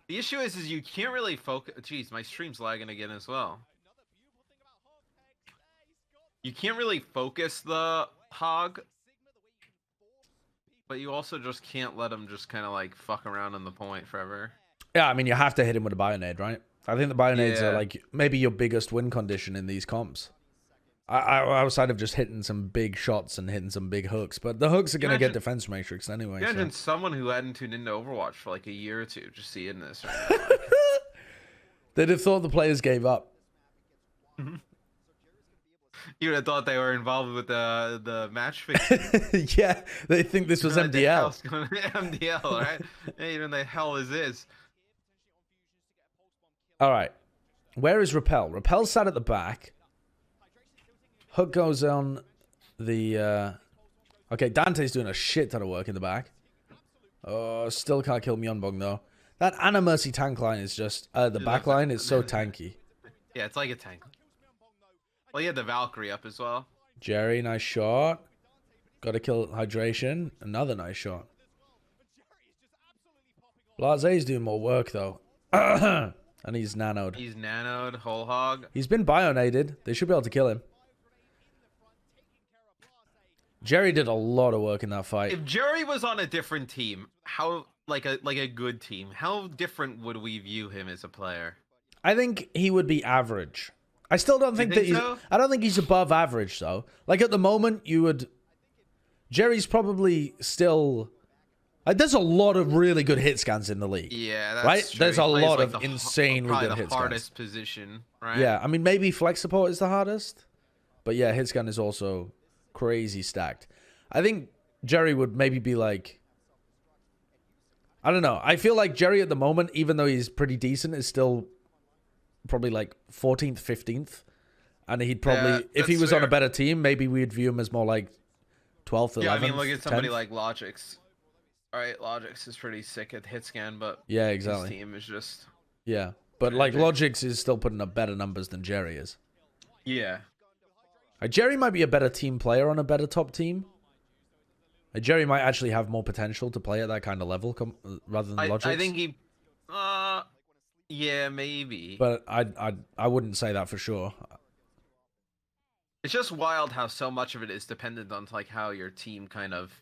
The issue is you can't really focus... Jeez, my stream's lagging again as well. You can't really focus the Hog But you also just can't let him just kind of like fuck around on the point forever. Yeah, I mean, you have to hit him with a Bionade, right? I think the Bionades are like maybe your biggest win condition in these comps. Outside of just hitting some big shots and hitting some big hooks. But the hooks are going to get defense matrix anyway. Imagine someone who hadn't tuned into Overwatch for like a year or two just seeing this right now. Like... They'd have thought the players gave up. You would have thought they were involved with the match fixing. Yeah, they think this was MDL. MDL, right? Hey, even the hell is this? All right. Where is Repel? Repel sat at the back. Hook goes on the... Okay, Dante's doing a shit ton of work in the back. Oh, still can't kill Myeonbong, though. That Anna Mercy tank line is just... the back line is so tanky. Yeah, it's like a tank. Well, he had the Valkyrie up as well. Jerry, nice shot. Got to kill Hydration. Another nice shot. Blaze's doing more work, though. And he's nanoed. He's nanoed, whole hog. He's been bionated. They should be able to kill him. Jerry did a lot of work in that fight. If Jerry was on a different team, how like a good team, how different would we view him as a player? I think he would be average. I still don't think that he's... So? I don't think he's above average, though. Like, at the moment, you would... Jerry's probably still... Like, there's a lot of really good hit scans in the league. Yeah, that's right? true. There's a lot like of insanely good hit scans. The hardest position, right? Yeah, I mean, maybe flex support is the hardest. But yeah, hit scan is also crazy stacked. I think Jerry would maybe be like... I don't know. I feel like Jerry at the moment, even though he's pretty decent, is still... probably like 14th, 15th. And he'd probably, if he was on a better team, maybe we'd view him as more like 12th, 11th. Yeah, I mean, look at somebody 10th. like Logix. All right, Logix is pretty sick at hit scan, but yeah, exactly. His team is just... Yeah, but like Logix is still putting up better numbers than Jerry is. Yeah. Jerry might be a better team player on a better top team. Jerry might actually have more potential to play at that kind of level rather than Logix. I think he... yeah, maybe. But I wouldn't say that for sure. It's just wild how so much of it is dependent on like how your team kind of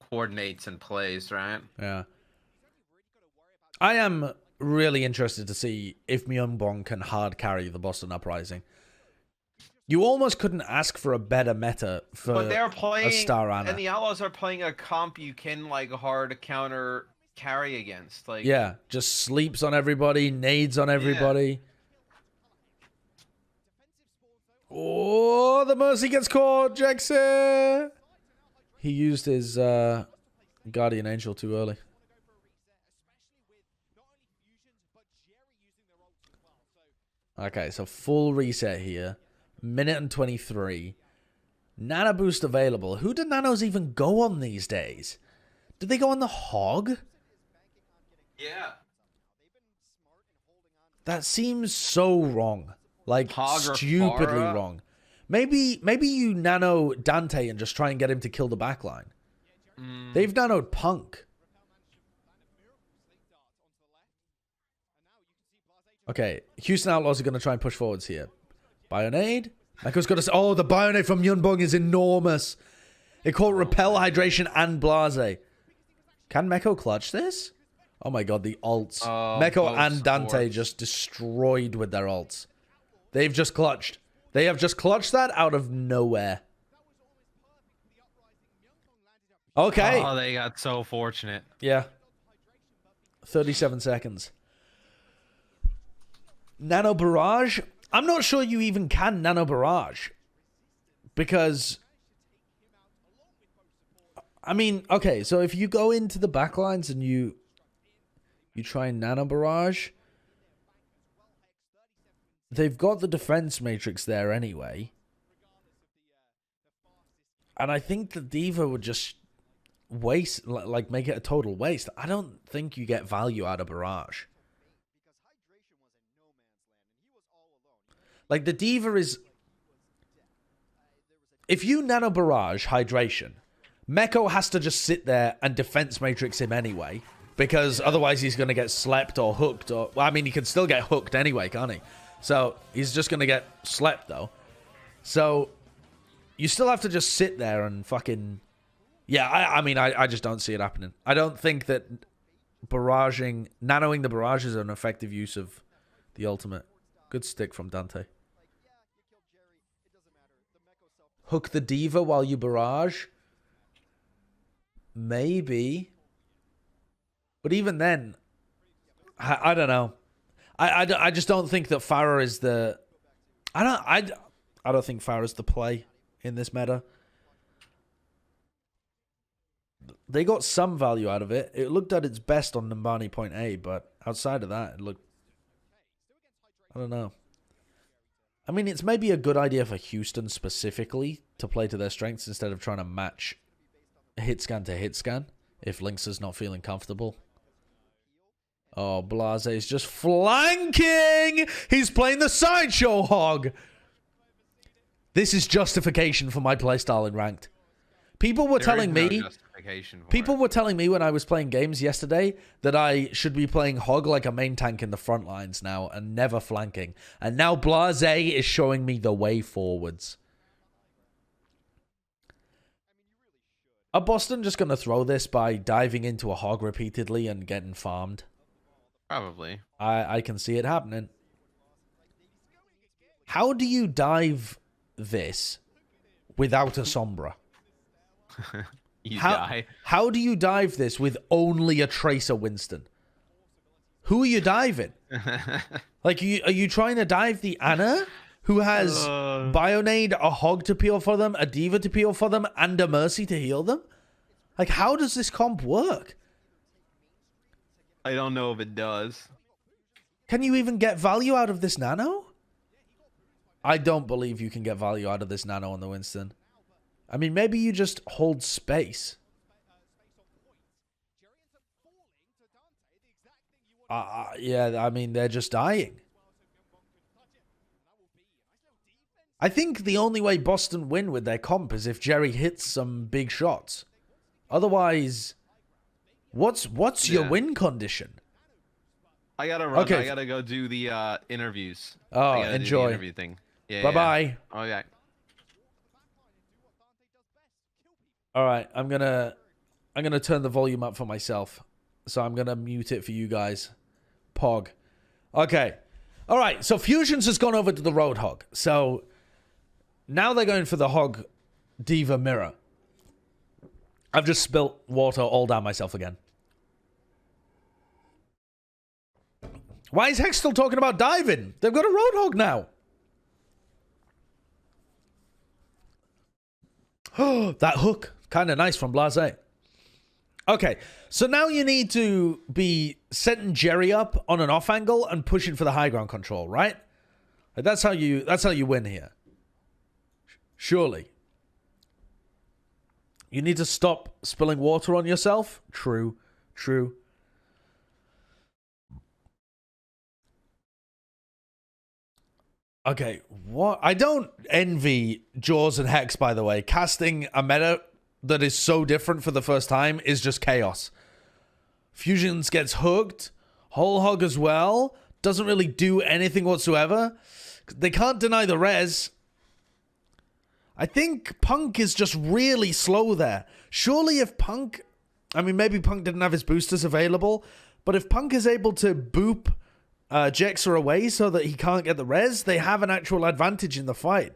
coordinates and plays, right? Yeah. I am really interested to see if Myeonbong can hard carry the Boston Uprising. You almost couldn't ask for a better meta for but they're playing, a Star Anna. And the Outlaws are playing a comp you can like hard counter carry against. Like yeah, just sleeps on everybody, nades on everybody. Yeah. Oh, the Mercy gets caught, Jackson. He used his Guardian Angel too early. Okay, so full reset here. Minute and 23. Nano boost available. Who do nanos even go on these days? Do they go on the Hog? Yeah. That seems so wrong. Like, stupidly wrong. Maybe you nano Dante and just try and get him to kill the backline. They've nanoed Punk. Okay, Houston Outlaws are going to try and push forwards here. Bionade. Meko's got to... Oh, the Bionade from Myeonbong is enormous. It caught Repel, Hydration, and Blase. Can Meko clutch this? Oh my god, the ults. Meko and Dante just destroyed with their ults. They've just clutched. They have just clutched that out of nowhere. Okay. Oh, they got so fortunate. Yeah. 37 seconds. Nano Barrage? I'm not sure you even can Nano Barrage. Because... I mean, okay, so if you go into the backlines and you try and Nano Barrage, they've got the defense matrix there anyway. And I think the D.Va would just waste, like make it a total waste. I don't think you get value out of Barrage. Like the D.Va is... If you Nano Barrage Hydration, Meko has to just sit there and defense matrix him anyway. Because otherwise he's going to get slept or hooked. Or well, I mean, he can still get hooked anyway, can't he? So he's just going to get slept, though. So you still have to just sit there and fucking Yeah, I mean, I just don't see it happening. I don't think that nanoing the barrage is an effective use of the ultimate. Good stick from Dante. Hook the diva while you barrage? Maybe. But even then, I don't know. I just don't think that Pharah is the... I don't think Pharah's the play in this meta. They got some value out of it. It looked at its best on Numbani point A, but outside of that, it looked... I don't know. I mean, it's maybe a good idea for Houston specifically to play to their strengths instead of trying to match hit scan to hit scan if Lynx is not feeling comfortable. Oh, Blase is just flanking! He's playing the Sideshow hog! This is justification for my playstyle in ranked. People were telling me when I was playing games yesterday that I should be playing hog like a main tank in the front lines now and never flanking. And now Blase is showing me the way forwards. Are Boston just going to throw this by diving into a hog repeatedly and getting farmed? Probably. I can see it happening. How do you dive this without a Sombra? How do you dive this with only a Tracer Winston? Who are you diving? Like, are you trying to dive the Ana, who has Bionade, a Hog to peel for them, a Diva to peel for them, and a Mercy to heal them? Like, how does this comp work? I don't know if it does. Can you even get value out of this Nano? I don't believe you can get value out of this Nano on the Winston. I mean, maybe you just hold space. Yeah, I mean, they're just dying. I think the only way Boston win with their comp is if Jerry hits some big shots. Otherwise, what's your win condition? I gotta run. Okay. I gotta go do the interviews. Oh, enjoy. Do the interview thing. Yeah. Bye-bye. Yeah. Oh, yeah. All right, I'm gonna turn the volume up for myself, so I'm gonna mute it for you guys. Pog. Okay. All right. So Fusions has gone over to the Roadhog. So now they're going for the Hog Diva Mirror. I've just spilt water all down myself again. Why is Hex still talking about diving? They've got a Roadhog now. Oh, that hook. Kind of nice from Blase. Okay, so now you need to be setting Jerry up on an off angle and pushing for the high ground control, right? Like that's how you win here. Surely. You need to stop spilling water on yourself. True. Okay, what? I don't envy Jaws and Hex, by the way. Casting a meta that is so different for the first time is just chaos. Fusions gets hooked. Whole hog as well. Doesn't really do anything whatsoever. They can't deny the res. I think Punk is just really slow there. Surely if Punk... I mean, maybe Punk didn't have his boosters available, but if Punk is able to boop Jexer away so that he can't get the res, they have an actual advantage in the fight.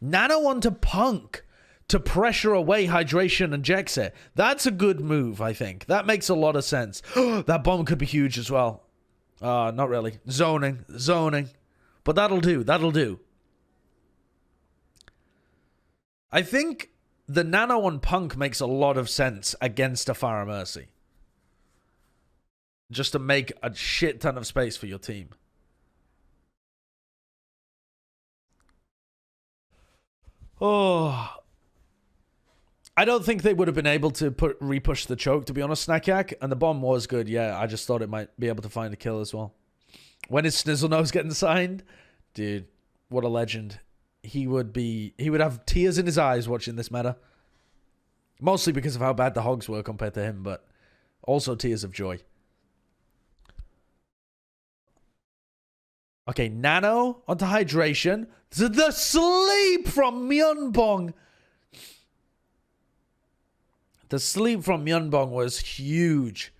Nano onto Punk to pressure away Hydration and Jexer. That's a good move, I think. That makes a lot of sense. That bomb could be huge as well. Not really. Zoning. But that'll do. I think the Nano on Punk makes a lot of sense against a Pharah Mercy. Just to make a shit ton of space for your team. Oh. I don't think they would have been able to repush the choke, to be honest, Snackyak. And the bomb was good, yeah. I just thought it might be able to find a kill as well. When is Snizzlenose getting signed? Dude, what a legend. He would have tears in his eyes watching this meta. Mostly because of how bad the hogs were compared to him, but also tears of joy. Okay, Nano onto Hydration. The sleep from Myunbong. The sleep from Myeonbong was huge.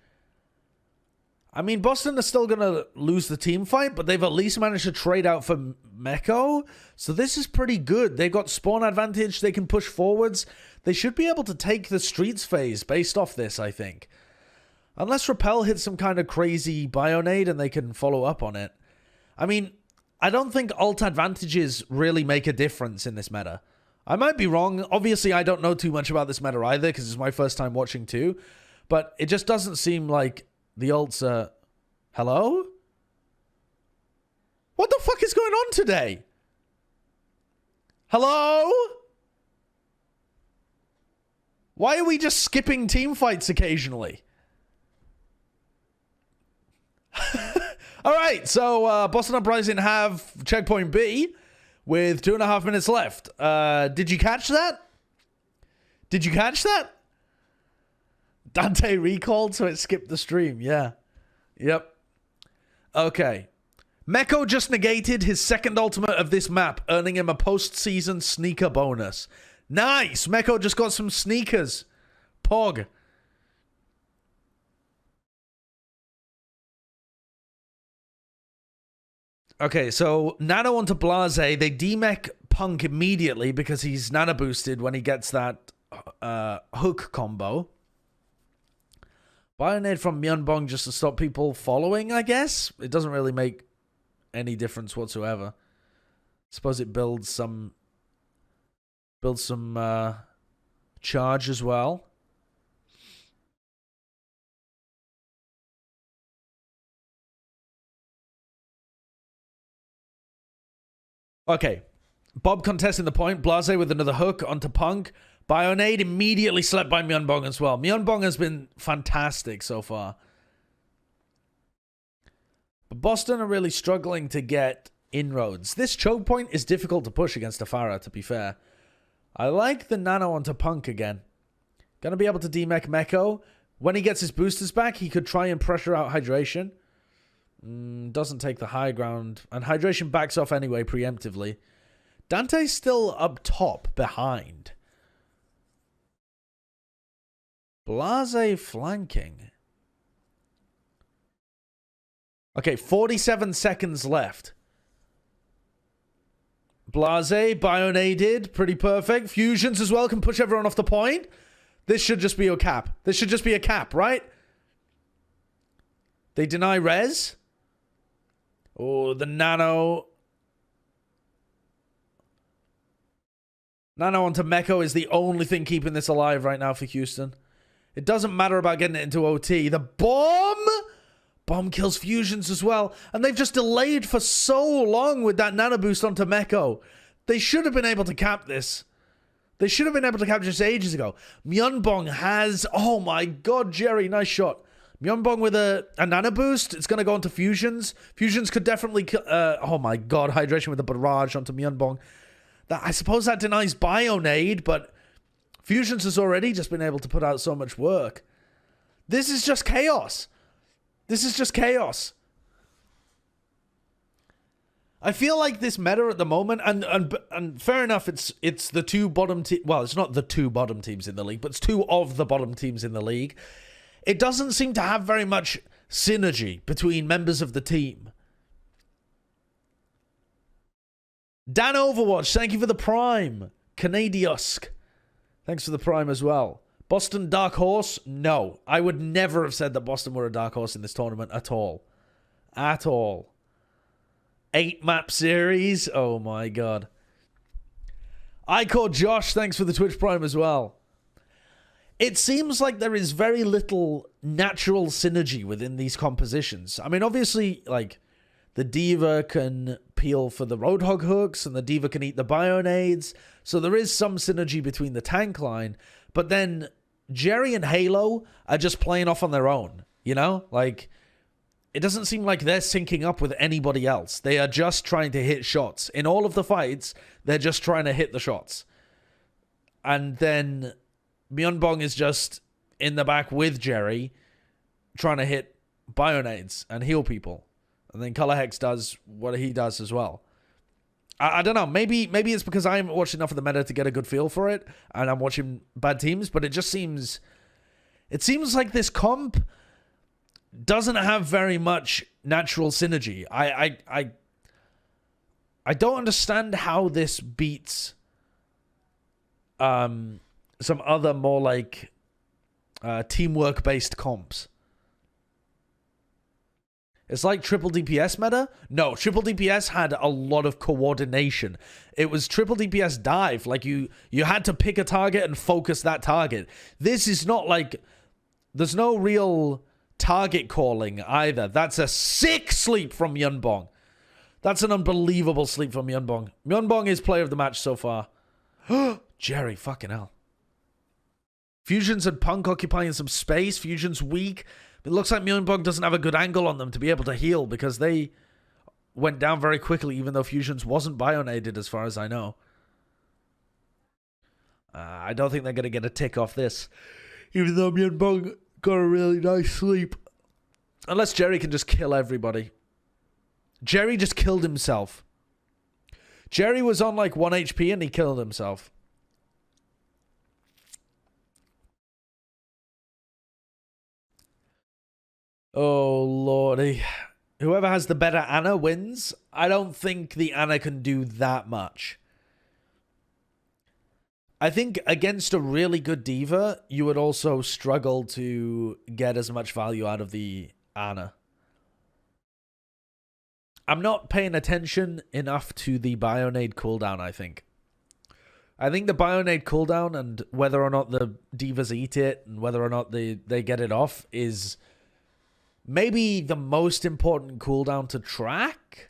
I mean, Boston are still going to lose the team fight, but they've at least managed to trade out for Meko. So this is pretty good. They've got spawn advantage. They can push forwards. They should be able to take the streets phase based off this, I think. Unless Repel hits some kind of crazy Bionade and they can follow up on it. I mean, I don't think ult advantages really make a difference in this meta. I might be wrong. Obviously, I don't know too much about this meta either because it's my first time watching too. But it just doesn't seem like the ults are... Hello? What the fuck is going on today? Hello? Why are we just skipping team fights occasionally? All right, so Boston Uprising have checkpoint B with 2.5 minutes left. Did you catch that? Did you catch that? Dante recalled, so it skipped the stream. Yeah. Yep. Okay. Meko just negated his second ultimate of this map, earning him a postseason sneaker bonus. Nice! Meko just got some sneakers. Pog. Okay, so Nano onto Blase. They demech Punk immediately because he's nano boosted when he gets that hook combo. Bionade from Myeonbong just to stop people following, I guess. It doesn't really make any difference whatsoever. Suppose it builds some charge as well. Okay. Bob contesting the point. Blase with another hook onto Punk. Bionade immediately slept by Myeonbong as well. Myeonbong has been fantastic so far. But Boston are really struggling to get inroads. This choke point is difficult to push against a Pharah, to be fair. I like the nano onto Punk again. Gonna be able to demech Meko. When he gets his boosters back, he could try and pressure out Hydration. Doesn't take the high ground. And Hydration backs off anyway, preemptively. Dante's still up top, behind. Blase flanking. Okay, 47 seconds left. Blase, Bionaded, pretty perfect. Fusions as well, can push everyone off the point. This should just be a cap. This should just be a cap, right? They deny res. Oh, the nano. Nano onto Meko is the only thing keeping this alive right now for Houston. It doesn't matter about getting it into OT. The bomb! Bomb kills Fusions as well. And they've just delayed for so long with that nano boost onto Meko. They should have been able to cap this. They should have been able to cap just ages ago. Myeonbong has... Oh my god, Jerry, nice shot. Myeonbong with a nano boost. It's going to go onto Fusions. Fusions could definitely... oh my god, Hydration with a barrage onto Myeonbong. I suppose that denies Bionade, but... Fusions has already just been able to put out so much work. This is just chaos. This is just chaos. I feel like this meta at the moment, and fair enough, it's the two bottom teams. Well, it's not the two bottom teams in the league, but it's two of the bottom teams in the league. It doesn't seem to have very much synergy between members of the team. Dan Overwatch, thank you for the Prime. Canadiusk, thanks for the Prime as well. Boston Dark Horse? No. I would never have said that Boston were a Dark Horse in this tournament at all. At all. 8-map series? Oh my god. I call Josh, thanks for the Twitch Prime as well. It seems like there is very little natural synergy within these compositions. I mean, obviously, like, the D.Va can peel for the Roadhog hooks, and the D.Va can eat the Bionades, so there is some synergy between the tank line, but then Jerry and Halo are just playing off on their own, you know? Like, it doesn't seem like they're syncing up with anybody else. They are just trying to hit shots. In all of the fights, they're just trying to hit the shots. And then Myeonbong is just in the back with Jerry, trying to hit Bionades and heal people. And then Color Hex does what he does as well. I don't know. Maybe it's because I haven't watched enough of the meta to get a good feel for it, and I'm watching bad teams, but it just seems It seems like this comp doesn't have very much natural synergy. I don't understand how this beats some other more like teamwork based comps. It's like triple DPS meta. No, triple DPS had a lot of coordination. It was triple DPS dive. Like you had to pick a target and focus that target. This is not like, there's no real target calling either. That's a sick sleep from Yunbong. That's an unbelievable sleep from Yunbong. Yunbong is player of the match so far. Jerry, fucking hell. Fusions and Punk occupying some space. Fusion's weak. It looks like Myeonbong doesn't have a good angle on them to be able to heal because they went down very quickly, even though Fusions wasn't bionated as far as I know. I don't think they're going to get a tick off this, even though Myeonbong got a really nice sleep. Unless Jerry can just kill everybody. Jerry just killed himself. Jerry was on like 1 HP and he killed himself. Oh, lordy. Whoever has the better Ana wins. I don't think the Ana can do that much. I think against a really good diva, you would also struggle to get as much value out of the Ana. I'm not paying attention enough to the Bionade cooldown, I think. I think the Bionade cooldown and whether or not the divas eat it and whether or not they get it off is maybe the most important cooldown to track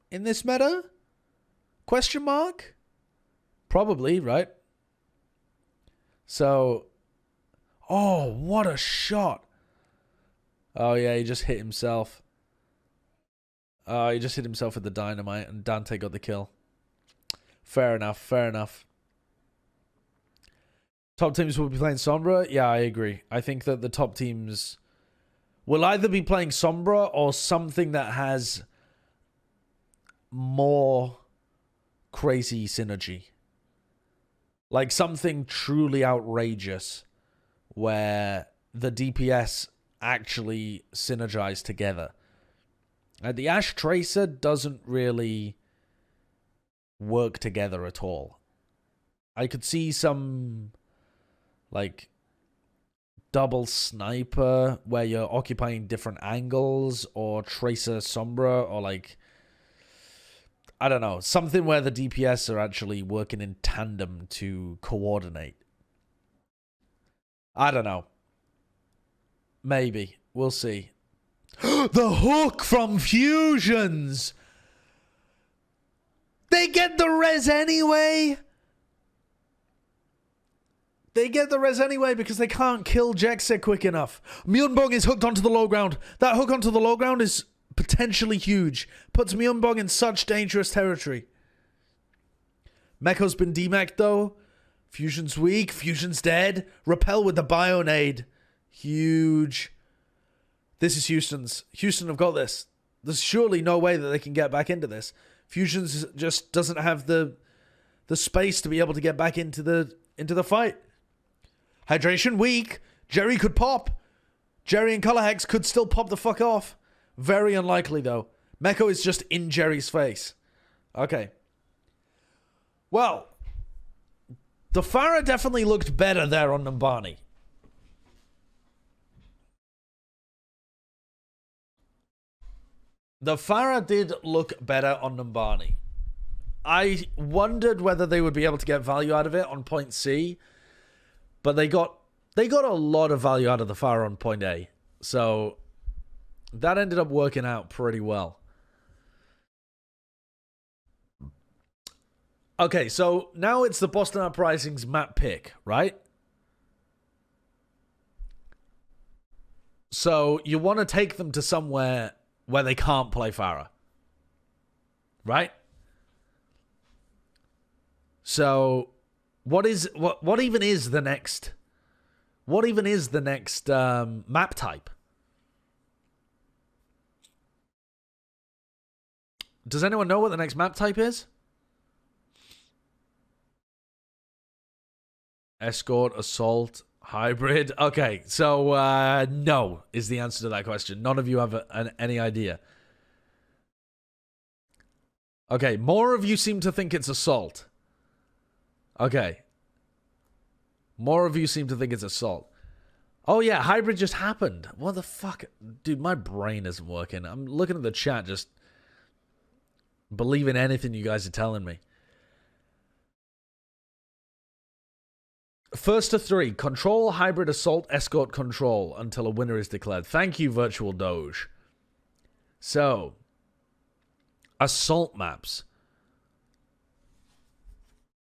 in this meta? Question mark? Probably, right? So, oh, what a shot. Oh, yeah, he just hit himself. He just hit himself with the dynamite and Dante got the kill. Fair enough, fair enough. Top teams will be playing Sombra? Yeah, I agree. I think that the top teams will either be playing Sombra or something that has more crazy synergy. Like something truly outrageous where the DPS actually synergize together. The Ash Tracer doesn't really work together at all. I could see some like double sniper where you're occupying different angles, or Tracer Sombra, or like, I don't know, something where the DPS are actually working in tandem to coordinate. I don't know. Maybe. We'll see. The hook from Fusions! They get the res anyway! They get the res anyway because they can't kill Jexe quick enough. Myeonbong is hooked onto the low ground. That hook onto the low ground is potentially huge. Puts Myeonbong in such dangerous territory. Mecho's been demeched though. Fusion's weak. Fusion's dead. Repel with the Bionade. Huge. This is Houston's. Houston have got this. There's surely no way that they can get back into this. Fusion's just doesn't have the space to be able to get back into the fight. Hydration weak. Jerry could pop. Jerry and Color Hex could still pop the fuck off. Very unlikely though. Mecho is just in Jerry's face. Okay. Well, the Pharah definitely looked better there on Numbani. The Pharah did look better on Numbani. I wondered whether they would be able to get value out of it on point C, but they got a lot of value out of the Pharah on point A. So that ended up working out pretty well. Okay, so now it's the Boston Uprising's map pick, right? So you want to take them to somewhere where they can't play Pharah, right? So what even is the next map type? Does anyone know what the next map type is? Escort, assault, Hybrid. Okay, so no is the answer to that question. None of you have any idea. Okay, more of you seem to think it's assault. Okay. More of you seem to think it's assault. Oh yeah, hybrid just happened. What the fuck? Dude, my brain isn't working. I'm looking at the chat, just believing anything you guys are telling me. First to 3. Control, hybrid, assault, escort, control until a winner is declared. Thank you, Virtual Doge. So, assault maps.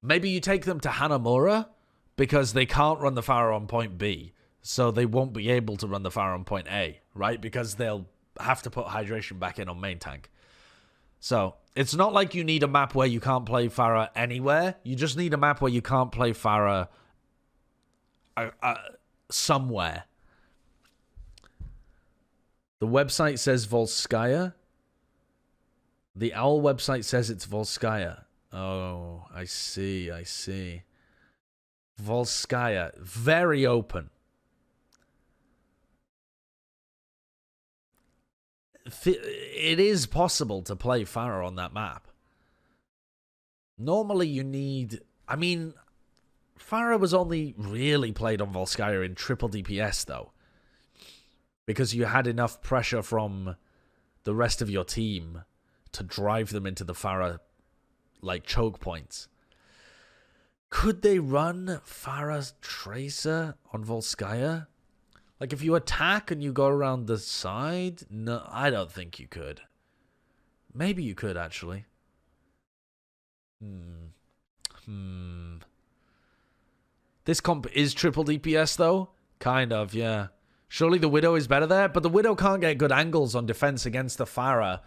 Maybe you take them to Hanamura because they can't run the Pharaoh on point B. So they won't be able to run the Pharaoh on point A, right? Because they'll have to put hydration back in on main tank. So it's not like you need a map where you can't play Pharaoh anywhere. You just need a map where you can't play Pharaoh somewhere. The website says Volskaya. The OWL website says it's Volskaya. Oh, I see. Volskaya. Very open. It is possible to play Pharaoh on that map. Normally you need... I mean, Pharaoh was only really played on Volskaya in triple DPS, though. Because you had enough pressure from the rest of your team to drive them into the Pharaoh, like, choke points. Could they run Pharaoh's Tracer on Volskaya? Like, if you attack and you go around the side? No, I don't think you could. Maybe you could, actually. This comp is triple DPS, though? Kind of, yeah. Surely the Widow is better there, but the Widow can't get good angles on defense against the Pharaoh.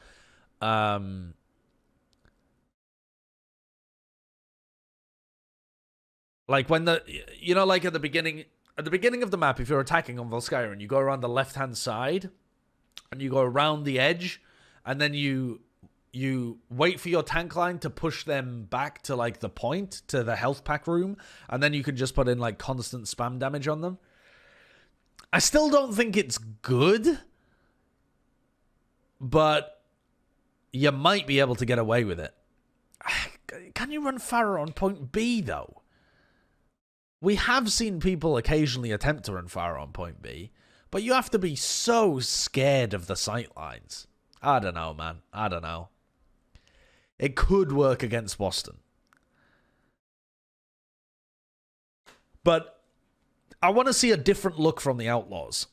Like, when the... You know, like, at the beginning of the map, if you're attacking on Volskaya and you go around the left-hand side and you go around the edge and then you wait for your tank line to push them back to, like, the point, to the health pack room, and then you can just put in, like, constant spam damage on them. I still don't think it's good, but you might be able to get away with it. Can you run Pharaoh on point B, though? We have seen people occasionally attempt to run Pharaoh on point B, but you have to be so scared of the sightlines. I don't know, man. I don't know. It could work against Boston. But I want to see a different look from the Outlaws.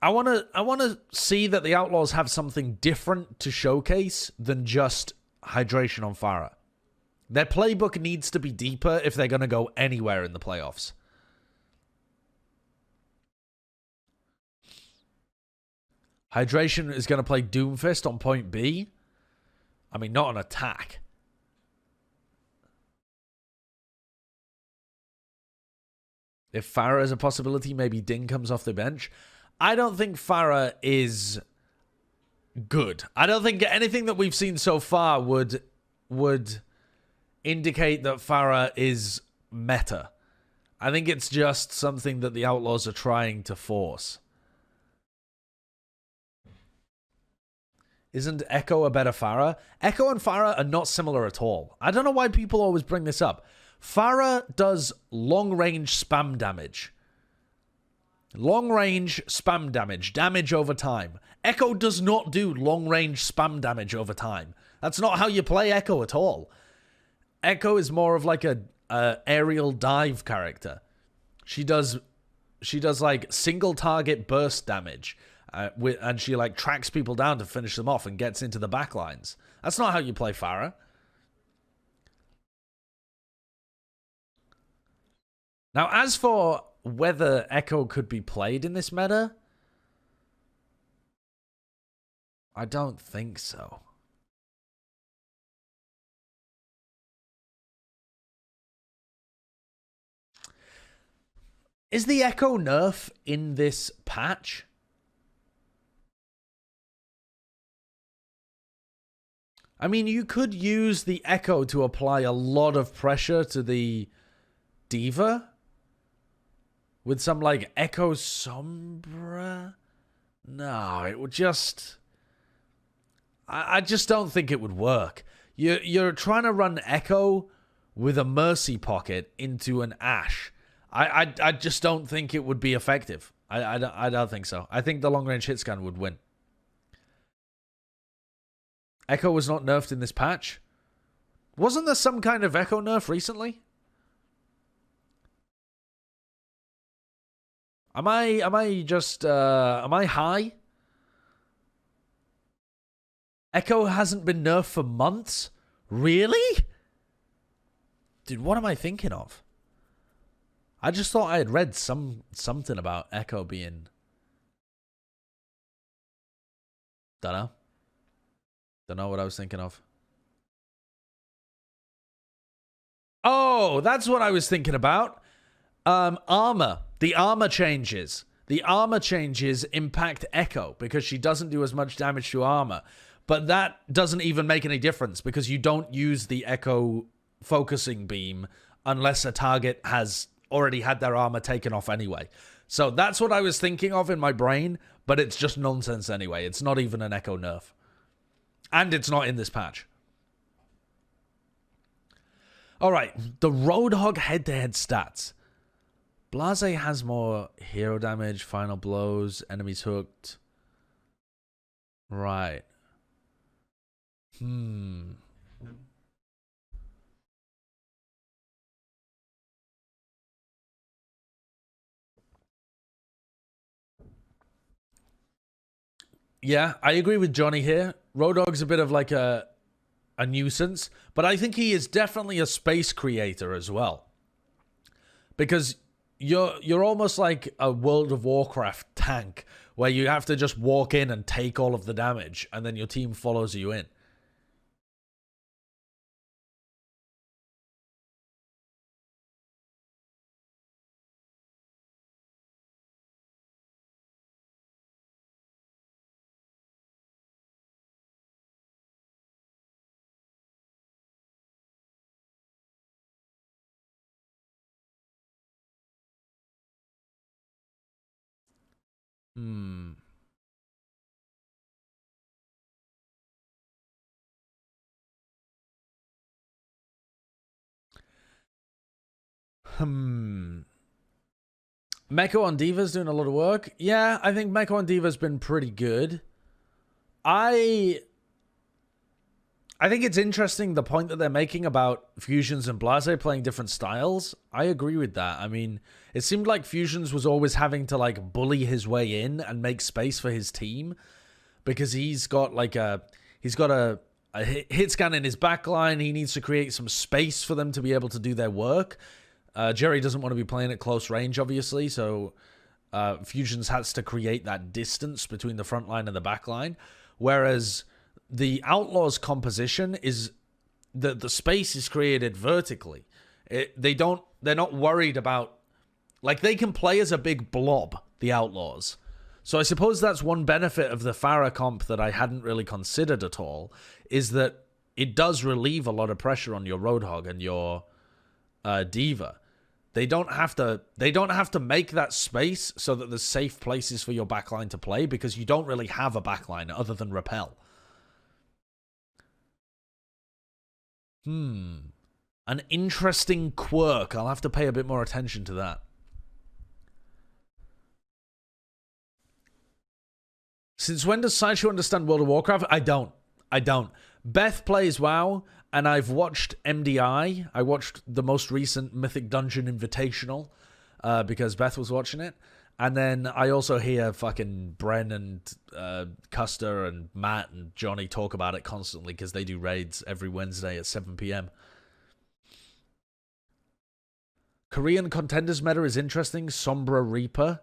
I want to see that the Outlaws have something different to showcase than just hydration on Pharaoh. Their playbook needs to be deeper if they're going to go anywhere in the playoffs. Hydration is going to play Doomfist on point B. I mean, not on attack. If Farah is a possibility, maybe Ding comes off the bench. I don't think Farah is good. I don't think anything that we've seen so far would indicate that Farah is meta. I think it's just something that the Outlaws are trying to force. Isn't Echo a better Farah? Echo and Farah are not similar at all. I don't know why people always bring this up. Farah does long-range spam damage. Long-range spam damage. Damage over time. Echo does not do long-range spam damage over time. That's not how you play Echo at all. Echo is more of like a aerial dive character. She does like single target burst damage. And she like tracks people down to finish them off and gets into the backlines. That's not how you play Farah. Now, as for whether Echo could be played in this meta, I don't think so. Is the Echo nerf in this patch? I mean, you could use the Echo to apply a lot of pressure to the Diva. with some like Echo Sombra. No, it would just... I just don't think it would work. You're trying to run Echo with a Mercy Pocket into an Ashe. I just don't think it would be effective. I don't think so. I think the long-range hit scan would win. Echo was not nerfed in this patch. Wasn't there some kind of Echo nerf recently? Am I high? Echo hasn't been nerfed for months? Really? Dude, what am I thinking of? I just thought I had read something about Echo being... Don't know what I was thinking of. Oh, that's what I was thinking about. Armor. The armor changes. The armor changes impact Echo because she doesn't do as much damage to armor. But that doesn't even make any difference because you don't use the Echo focusing beam unless a target has already had their armor taken off anyway. So that's what I was thinking of in my brain, but it's just nonsense anyway. It's not even an Echo nerf. And it's not in this patch. Alright, the Roadhog head-to-head stats. Blase has more hero damage, final blows, enemies hooked. Right. Yeah, I agree with Johnny here. Roadhog's a bit of like a nuisance, but I think he is definitely a space creator as well. Because you're almost like a World of Warcraft tank where you have to just walk in and take all of the damage and then your team follows you in. Meko on Diva's doing a lot of work. Yeah, I think Meko on Diva's been pretty good. I think it's interesting the point that they're making about Fusions and Blase playing different styles. I agree with that. I mean, it seemed like Fusions was always having to like bully his way in and make space for his team because he's got like a hit scan in his backline. He needs to create some space for them to be able to do their work. Jerry doesn't want to be playing at close range, obviously, so Fusions has to create that distance between the front line and the back line. Whereas the Outlaws composition is the space is created vertically. They're not worried about, like, they can play as a big blob, the Outlaws. So I suppose that's one benefit of the Pharah comp that I hadn't really considered at all, is that it does relieve a lot of pressure on your Roadhog and your Diva. They don't have to make that space so that there's safe places for your backline to play because you don't really have a backline other than Repel. An interesting quirk. I'll have to pay a bit more attention to that. Since when does Sideshow understand World of Warcraft? I don't. Beth plays WoW, and I've watched MDI. I watched the most recent Mythic Dungeon Invitational because Beth was watching it. And then I also hear fucking Bren and Custer and Matt and Johnny talk about it constantly because they do raids every Wednesday at 7 p.m. Korean Contenders meta is interesting. Sombra Reaper.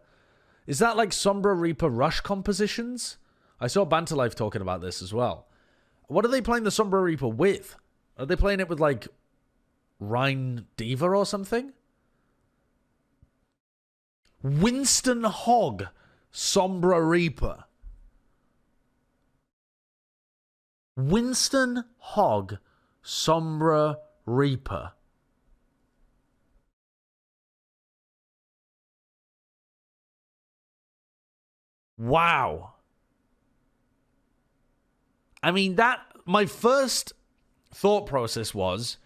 Is that like Sombra Reaper Rush compositions? I saw Banterlife talking about this as well. What are they playing the Sombra Reaper with? Are they playing it with like Rhine Diva or something? Winston Hogg, Sombra Reaper. Winston Hogg, Sombra Reaper. Wow. I mean, my first thought process was,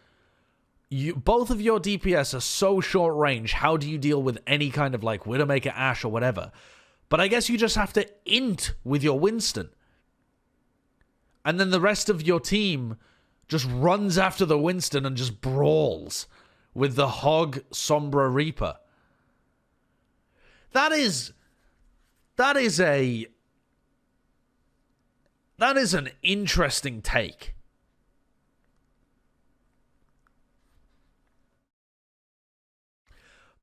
both of your DPS are so short range, how do you deal with any kind of like Widowmaker, Ashe, or whatever? But I guess you just have to int with your Winston. And then the rest of your team just runs after the Winston and just brawls with the Hog Sombra Reaper. That is an interesting take.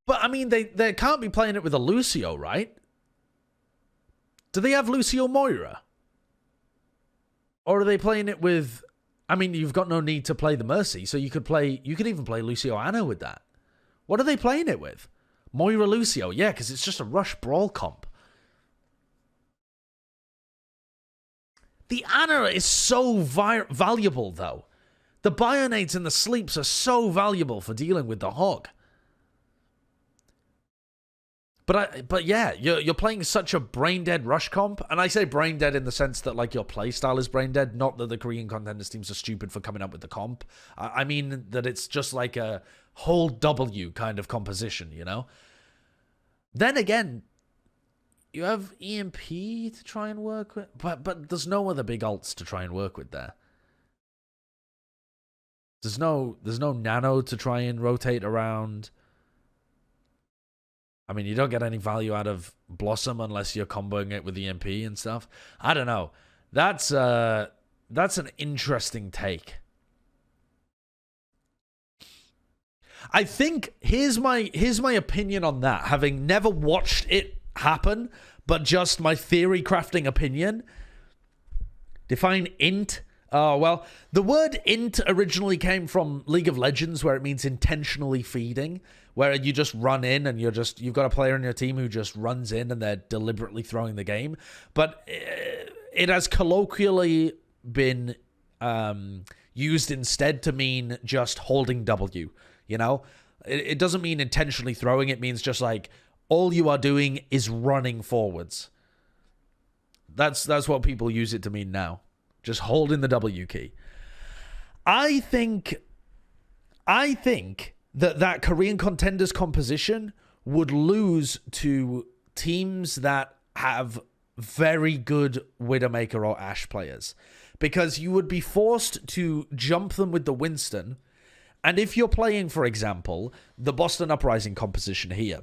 But, I mean, they can't be playing it with a Lucio, right? Do they have Lucio Moira? Or are they playing it with... I mean, you've got no need to play the Mercy, so you could even play Lucio Anna with that. What are they playing it with? Moira Lucio, yeah, because it's just a rush brawl comp. The Anna is so valuable, though. The Bionades and the Sleeps are so valuable for dealing with the Hog. But yeah, you're playing such a brain-dead rush comp, and I say brain-dead in the sense that like your playstyle is brain-dead, not that the Korean contenders teams are stupid for coming up with the comp. I mean that it's just like a whole W kind of composition, you know? Then again, you have EMP to try and work with, but there's no other big ults to try and work with there. There's no nano to try and rotate around. I mean, you don't get any value out of Blossom unless you're comboing it with EMP and stuff. I don't know. That's an interesting take. I think here's my opinion on that, having never watched it happen, but just my theory crafting opinion. Define int. Well, the word int originally came from League of Legends, where it means intentionally feeding, where you just run in and you've got a player in your team who just runs in and they're deliberately throwing the game. But it has colloquially been used instead to mean just holding W, you know? It doesn't mean intentionally throwing, it means just like all you are doing is running forwards. That's what people use it to mean now. Just holding the W key. I think that Korean contenders composition would lose to teams that have very good Widowmaker or Ashe players, because you would be forced to jump them with the Winston. And if you're playing, for example, the Boston Uprising composition here,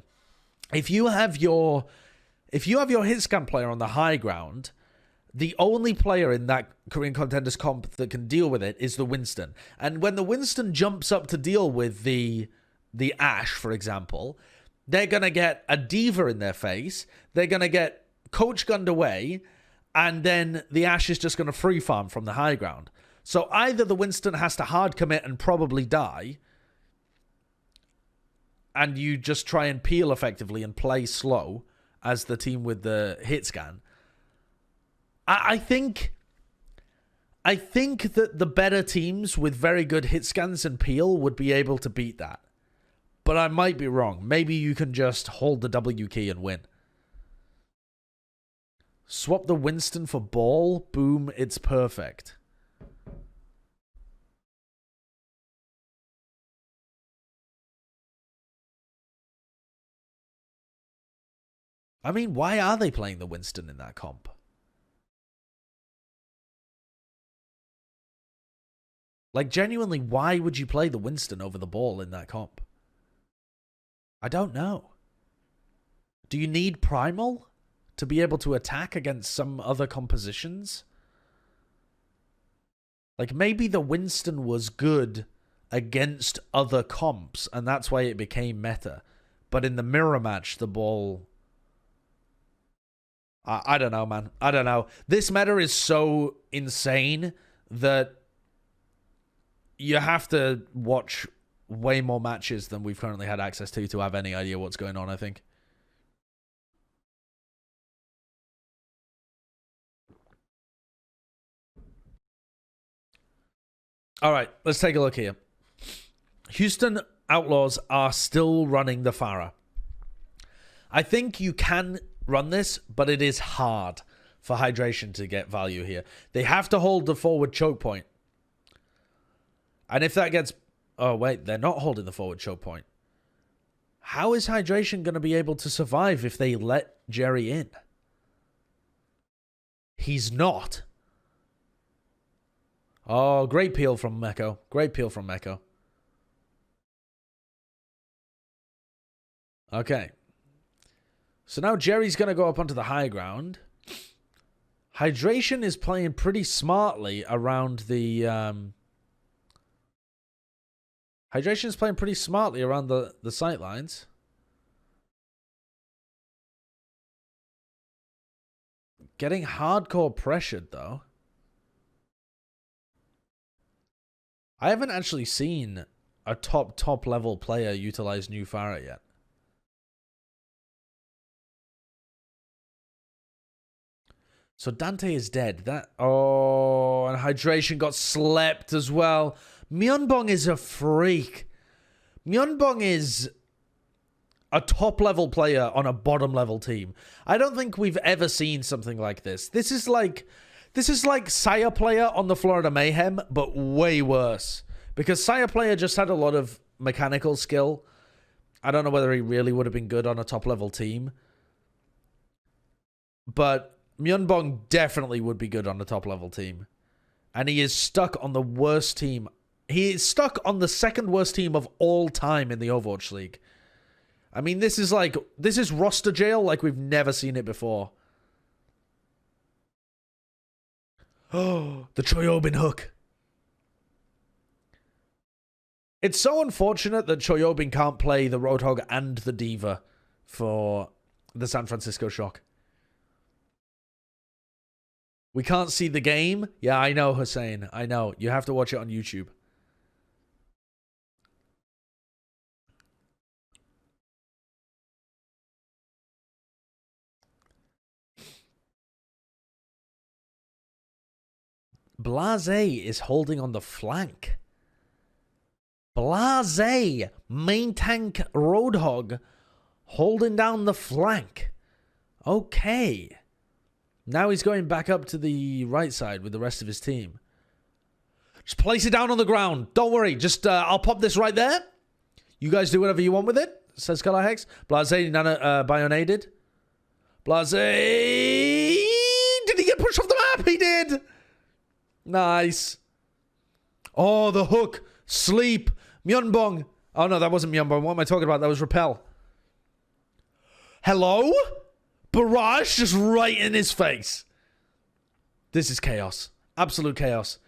if you have your hitscan player on the high ground, the only player in that Korean contenders comp that can deal with it is the Winston. And when the Winston jumps up to deal with the Ashe, for example, they're going to get a Diva in their face, they're going to get coach gunned away, and then the Ashe is just going to free farm from the high ground. So either the Winston has to hard commit and probably die, and you just try and peel effectively and play slow as the team with the hit scan. I think that the better teams with very good hit scans and peel would be able to beat that. But I might be wrong. Maybe you can just hold the W key and win. Swap the Winston for ball. Boom, it's perfect. I mean, why are they playing the Winston in that comp? Like, genuinely, why would you play the Winston over the ball in that comp? I don't know. Do you need Primal to be able to attack against some other compositions? Like, maybe the Winston was good against other comps, and that's why it became meta. But in the mirror match, the ball... I don't know, man. I don't know. This meta is so insane that you have to watch way more matches than we've currently had access to have any idea what's going on, I think. All right, let's take a look here. Houston Outlaws are still running the Pharah. I think you can run this, but it is hard for Hydration to get value here. They have to hold the forward choke point. And if that gets... Oh, wait, they're not holding the forward choke point. How is Hydration going to be able to survive if they let Jerry in? He's not. Oh, great peel from Meko. Great peel from Meko. Okay. So now Jerry's going to go up onto the high ground. Hydration is playing pretty smartly around the... Hydration is playing pretty smartly around the sight lines. Getting hardcore pressured, though. I haven't actually seen a top level player utilize New Farah yet. So Dante is dead. Oh, and Hydration got slept as well. Myeonbong is a freak. Myeonbong is a top level player on a bottom level team. I don't think we've ever seen something like this. This is like Saya player on the Florida Mayhem, but way worse. Because Saya player just had a lot of mechanical skill. I don't know whether he really would have been good on a top level team. But Myeonbong definitely would be good on a top level team. And he is stuck on the worst team. He is stuck on the second worst team of all time in the Overwatch League. I mean, this is roster jail like we've never seen it before. Oh, the Choyobin hook. It's so unfortunate that Choyobin can't play the Roadhog and the Diva for the San Francisco Shock. We can't see the game. Yeah, I know, Hussein. I know. You have to watch it on YouTube. Blase is holding on the flank. Blase, main tank Roadhog, holding down the flank. Okay. Now he's going back up to the right side with the rest of his team. Just place it down on the ground. Don't worry. Just, I'll pop this right there. You guys do whatever you want with it, says Color Hex. Blase, Bionaded. Blase. Did he get pushed off the map? He did. Nice. Oh, the hook. Sleep. Myeonbong. Oh, no, that wasn't Myeonbong. What am I talking about? That was Repel. Hello? Barrage just right in his face. This is chaos. Absolute chaos.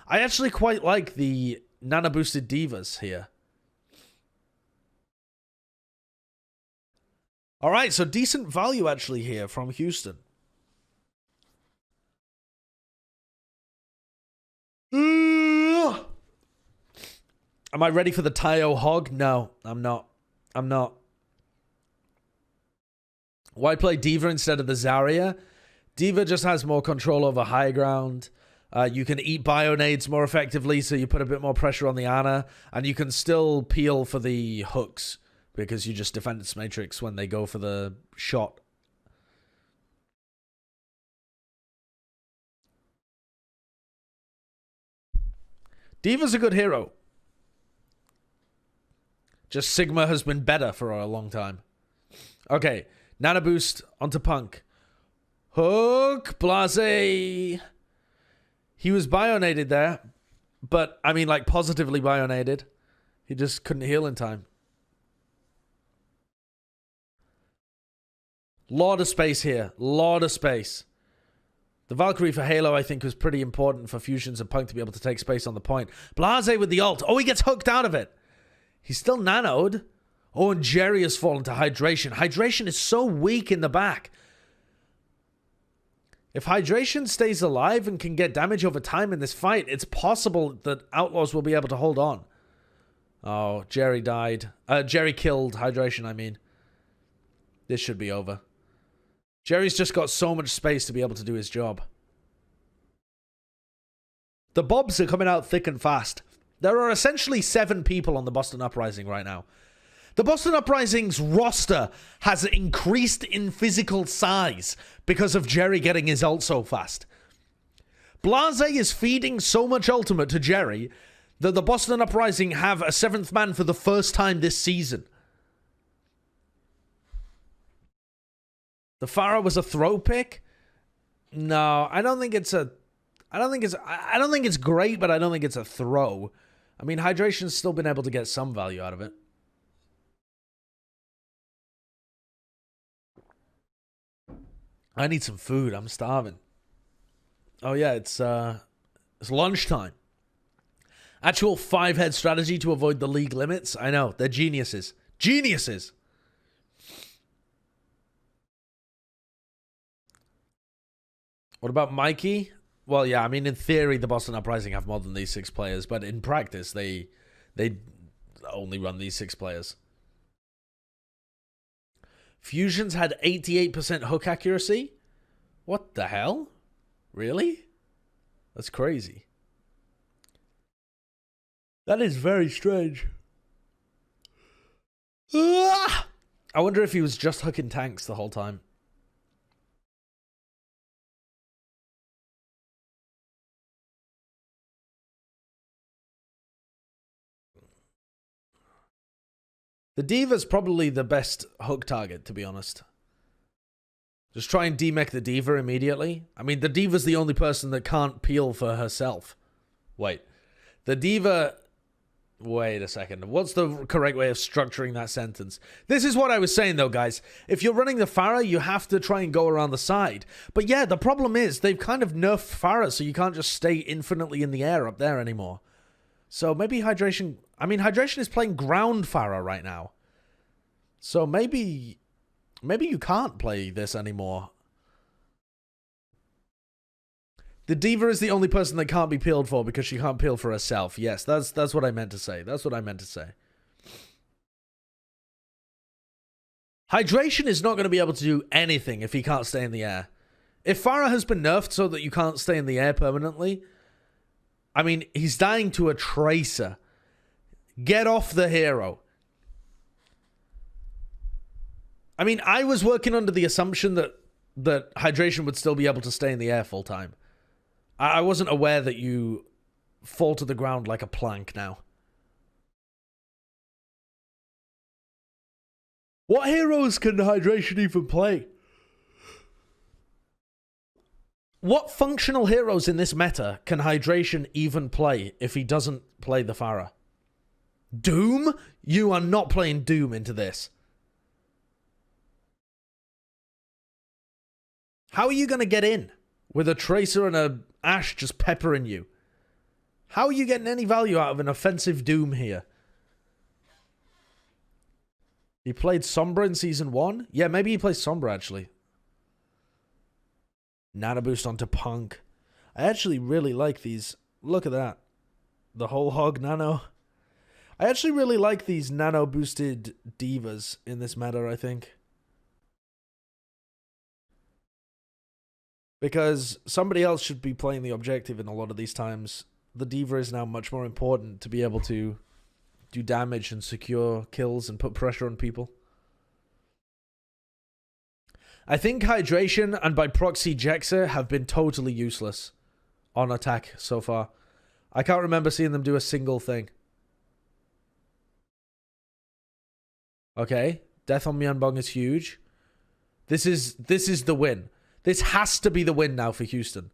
I actually quite like the Nana boosted Divas here. All right, so decent value actually here from Houston. Am I ready for the Tayo Hog? No, I'm not. I'm not. Why play Diva instead of the Zarya? Diva just has more control over high ground. You can eat Bionades more effectively, so you put a bit more pressure on the Ana. And you can still peel for the hooks, because you just defend its matrix when they go for the shot. Diva's a good hero. Just Sigma has been better for a long time. Okay, Nana boost onto Punk. Hook, Blase. He was bionaded there, but I mean like positively bionaded. He just couldn't heal in time. Lot of space here. Lot of space. The Valkyrie for Halo, I think, was pretty important for Fusions and Punk to be able to take space on the point. Blase with the ult. Oh, he gets hooked out of it. He's still nanoed. Oh, and Jerry has fallen to Hydration. Hydration is so weak in the back. If Hydration stays alive and can get damage over time in this fight, it's possible that Outlaws will be able to hold on. Oh, Jerry died. Jerry killed Hydration, I mean. This should be over. Jerry's just got so much space to be able to do his job. The Bobs are coming out thick and fast. There are essentially 7 people on the Boston Uprising right now. The Boston Uprising's roster has increased in physical size because of Jerry getting his ult so fast. Blase is feeding so much ultimate to Jerry that the Boston Uprising have a 7th man for the first time this season. The Pharah was a throw pick? No, I don't think it's great, but I don't think it's a throw. I mean, Hydration's still been able to get some value out of it. I need some food. I'm starving. Oh yeah, it's lunchtime. Actual 5-head strategy to avoid the league limits. I know, they're geniuses. Geniuses! What about Mikey? Well, yeah, I mean, in theory, the Boston Uprising have more than these 6 players, but in practice, they only run these 6 players. Fusions had 88% hook accuracy? What the hell? Really? That's crazy. That is very strange. I wonder if he was just hooking tanks the whole time. The Diva's probably the best hook target, to be honest. Just try and demech the Diva immediately. I mean, the Diva's the only person that can't peel for herself. Wait. The Diva... Wait a second. What's the correct way of structuring that sentence? This is what I was saying, though, guys. If you're running the Pharah, you have to try and go around the side. But yeah, the problem is they've kind of nerfed Pharah, so you can't just stay infinitely in the air up there anymore. So maybe Hydration... I mean, Hydration is playing ground Pharah right now. So maybe you can't play this anymore. The Diva is the only person that can't be peeled for because she can't peel for herself. Yes, that's what I meant to say. That's what I meant to say. Hydration is not going to be able to do anything if he can't stay in the air. If Pharah has been nerfed so that you can't stay in the air permanently, I mean, he's dying to a Tracer. Get off the hero. I mean, I was working under the assumption that Hydration would still be able to stay in the air full time. I wasn't aware that you fall to the ground like a plank now. What heroes can Hydration even play? What functional heroes in this meta can Hydration even play if he doesn't play the Pharah? Doom? You are not playing Doom into this. How are you going to get in with a Tracer and a Ashe just peppering you? How are you getting any value out of an offensive Doom here? He played Sombra in Season 1? Yeah, maybe he plays Sombra, actually. Nano boost onto Punk. I actually really like these. Look at that. The whole hog nano. I actually really like these nano boosted divas in this meta, I think. Because somebody else should be playing the objective in a lot of these times. The diva is now much more important to be able to do damage and secure kills and put pressure on people. I think Hydration and by proxy Jexer have been totally useless on attack so far. I can't remember seeing them do a single thing. Okay, death on Myeonbong is huge. This is the win. This has to be the win now for Houston.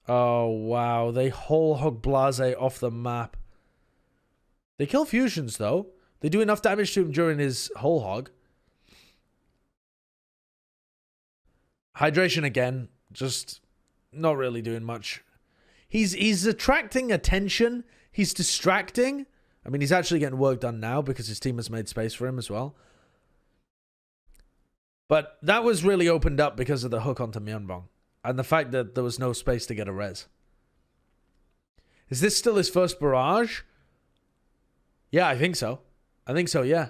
Oh, wow. They whole hog Blase off the map. They kill fusions, though. They do enough damage to him during his whole hog. Hydration again. Just not really doing much. He's attracting attention. He's distracting. I mean, he's actually getting work done now because his team has made space for him as well. But that was really opened up because of the hook onto Myeonbong. And the fact that there was no space to get a res. Is this still his first barrage? Yeah, I think so. I think so, yeah.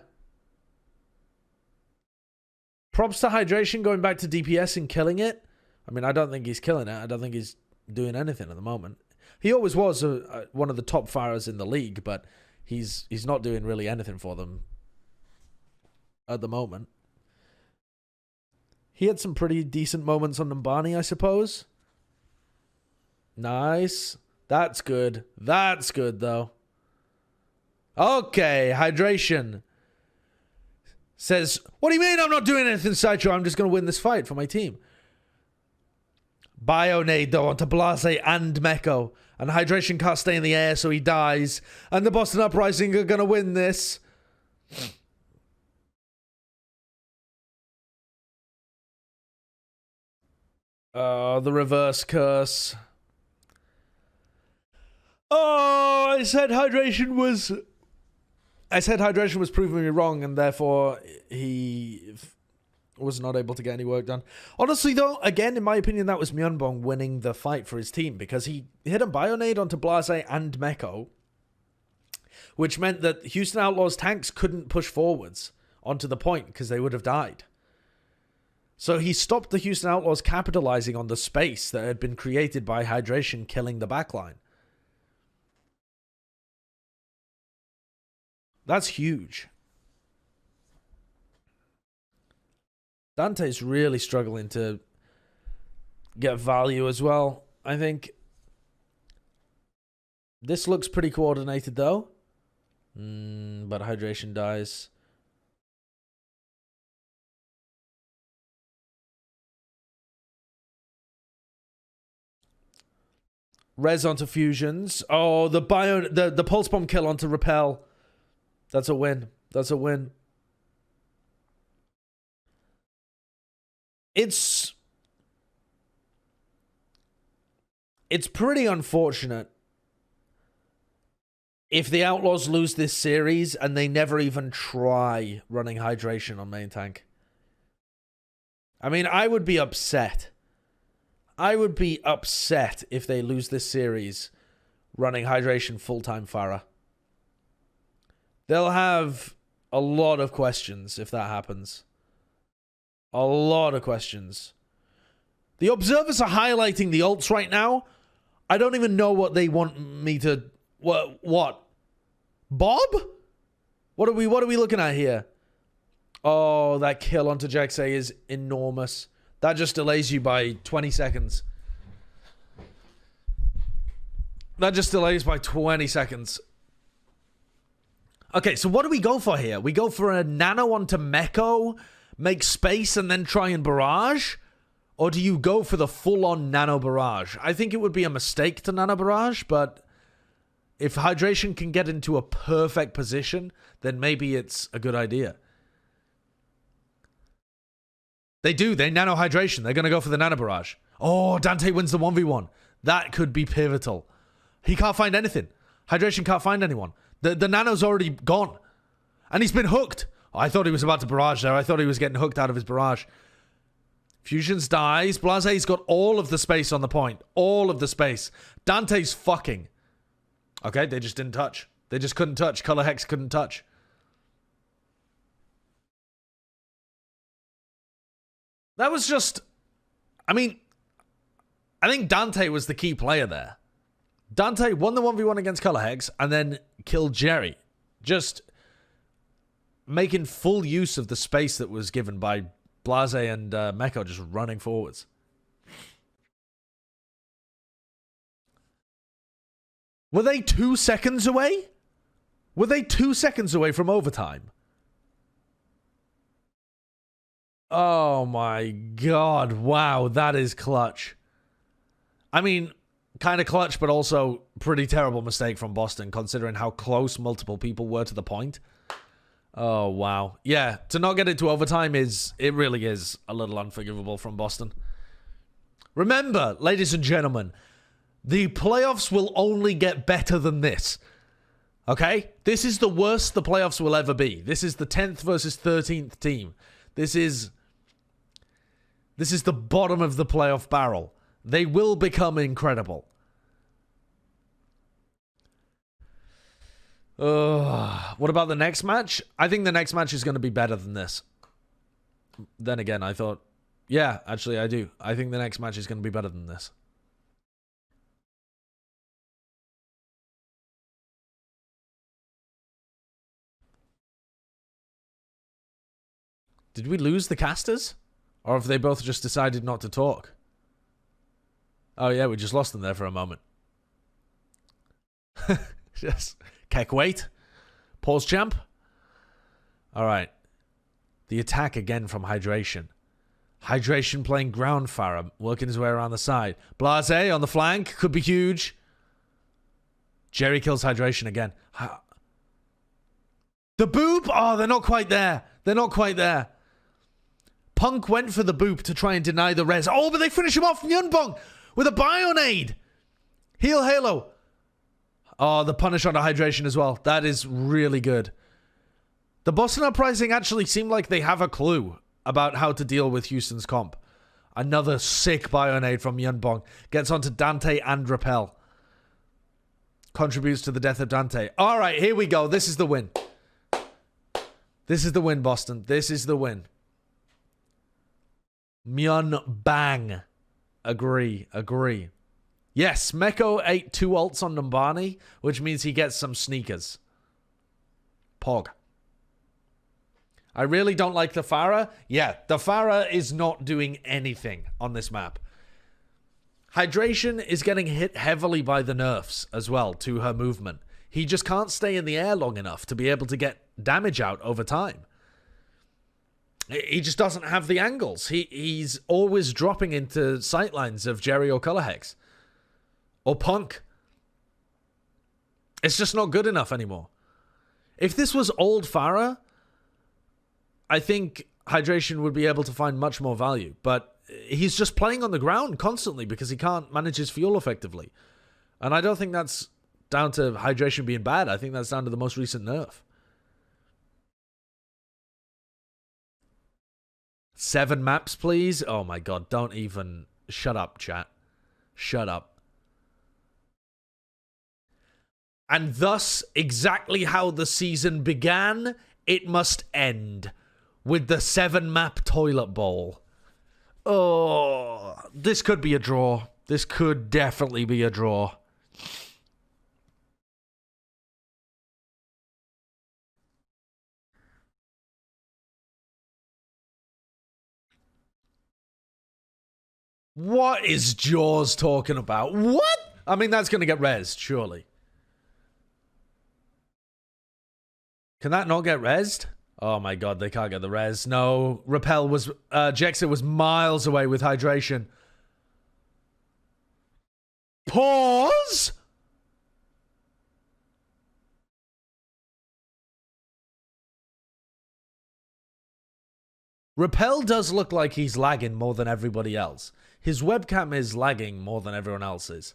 Props to Hydration going back to DPS and killing it. I mean, I don't think he's killing it. I don't think he's doing anything at the moment. He always was one of the top firers in the league, but he's not doing really anything for them at the moment. He had some pretty decent moments on Numbani, I suppose. Nice. That's good. That's good, though. Okay, Hydration says, what do you mean I'm not doing anything, Sideshow? I'm just going to win this fight for my team. Bionade, though, onto Blase and Meko. And Hydration can't stay in the air, so he dies. And the Boston Uprising are going to win this. The reverse curse. Oh, I said Hydration was proving me wrong, and therefore he was not able to get any work done. Honestly, though, again, in my opinion, that was Myeonbong winning the fight for his team, because he hit a Bionade onto Blase and Meko, which meant that Houston Outlaws tanks couldn't push forwards onto the point because they would have died. So he stopped the Houston Outlaws capitalizing on the space that had been created by Hydration killing the backline. That's huge. Dante's really struggling to get value as well, I think. This looks pretty coordinated, though. But Hydration dies. Res onto fusions. Oh, the pulse bomb kill onto repel. That's a win. That's a win. It's pretty unfortunate if the Outlaws lose this series and they never even try running Hydration on main tank. I mean, I would be upset. I would be upset if they lose this series running Hydration full-time Farah. They'll have a lot of questions if that happens. A lot of questions. The observers are highlighting the ults right now. I don't even know what they want me to... What? Bob? What are we looking at here? Oh, that kill onto Jaxay is enormous. That just delays you by 20 seconds. That just delays by 20 seconds. Okay, so what do we go for here? We go for a nano onto Meko, make space, and then try and barrage? Or do you go for the full-on nano barrage? I think it would be a mistake to nano barrage, but if Hydration can get into a perfect position, then maybe it's a good idea. They do. They nano Hydration. They're going to go for the nano barrage. Oh, Dante wins the 1v1. That could be pivotal. He can't find anything. Hydration can't find anyone. The nano's already gone. And he's been hooked. Oh, I thought he was about to barrage there. I thought he was getting hooked out of his barrage. Fusions dies. Blase's got all of the space on the point. All of the space. Dante's fucking. Okay, they just didn't touch. They just couldn't touch. Color Hex couldn't touch. That was just... I mean, I think Dante was the key player there. Dante won the 1v1 against Color Hex and then killed Jerry. Just making full use of the space that was given by Blase and Meko just running forwards. Were they 2 seconds away? Were they 2 seconds away from overtime? Oh my god. Wow, that is clutch. I mean, kind of clutch, but also pretty terrible mistake from Boston, considering how close multiple people were to the point. Oh, wow. Yeah, to not get it to overtime it really is a little unforgivable from Boston. Remember, ladies and gentlemen, the playoffs will only get better than this. Okay? This is the worst the playoffs will ever be. This is the 10th versus 13th team. This is the bottom of the playoff barrel. They will become incredible. What about the next match? I think the next match is going to be better than this. Then again, I thought... Yeah, actually, I do. I think the next match is going to be better than this. Did we lose the casters? Or have they both just decided not to talk? Oh yeah, we just lost them there for a moment. Just Keck wait. Pause champ. Alright. The attack again from Hydration. Hydration playing ground Farah, working his way around the side. Blase on the flank, could be huge. Jerry kills Hydration again. The boop! Oh, they're not quite there. They're not quite there. Punk went for the boop to try and deny the res. Oh, but they finish him off. Yunbong with a Bionade. Heal Halo. Oh, the punish onto Hydration as well. That is really good. The Boston Uprising actually seem like they have a clue about how to deal with Houston's comp. Another sick Bionade from Yunbong. Gets onto Dante and Repel. Contributes to the death of Dante. All right, here we go. This is the win. This is the win, Boston. This is the win. Myun bang. Agree. Yes, Meko ate 2 ults on Numbani, which means he gets some sneakers. Pog. I really don't like the Farah. Yeah, the Farah is not doing anything on this map. Hydration is getting hit heavily by the nerfs as well to her movement. He just can't stay in the air long enough to be able to get damage out over time. He just doesn't have the angles. He's always dropping into sightlines of Jerry or Color Hex. Or Punk. It's just not good enough anymore. If this was old Farah, I think Hydration would be able to find much more value. But he's just playing on the ground constantly because he can't manage his fuel effectively. And I don't think that's down to Hydration being bad. I think that's down to the most recent nerf. 7 maps, please. Oh my god, don't even... Shut up, chat. Shut up. And thus, exactly how the season began, it must end. With the 7-map toilet bowl. Oh, this could be a draw. This could definitely be a draw. What is Jaws talking about? What? I mean, that's going to get rezzed, surely. Can that not get rezzed? Oh my god, they can't get the res. No, Repel was... Jexit was miles away with Hydration. Pause? Repel does look like he's lagging more than everybody else. His webcam is lagging more than everyone else's.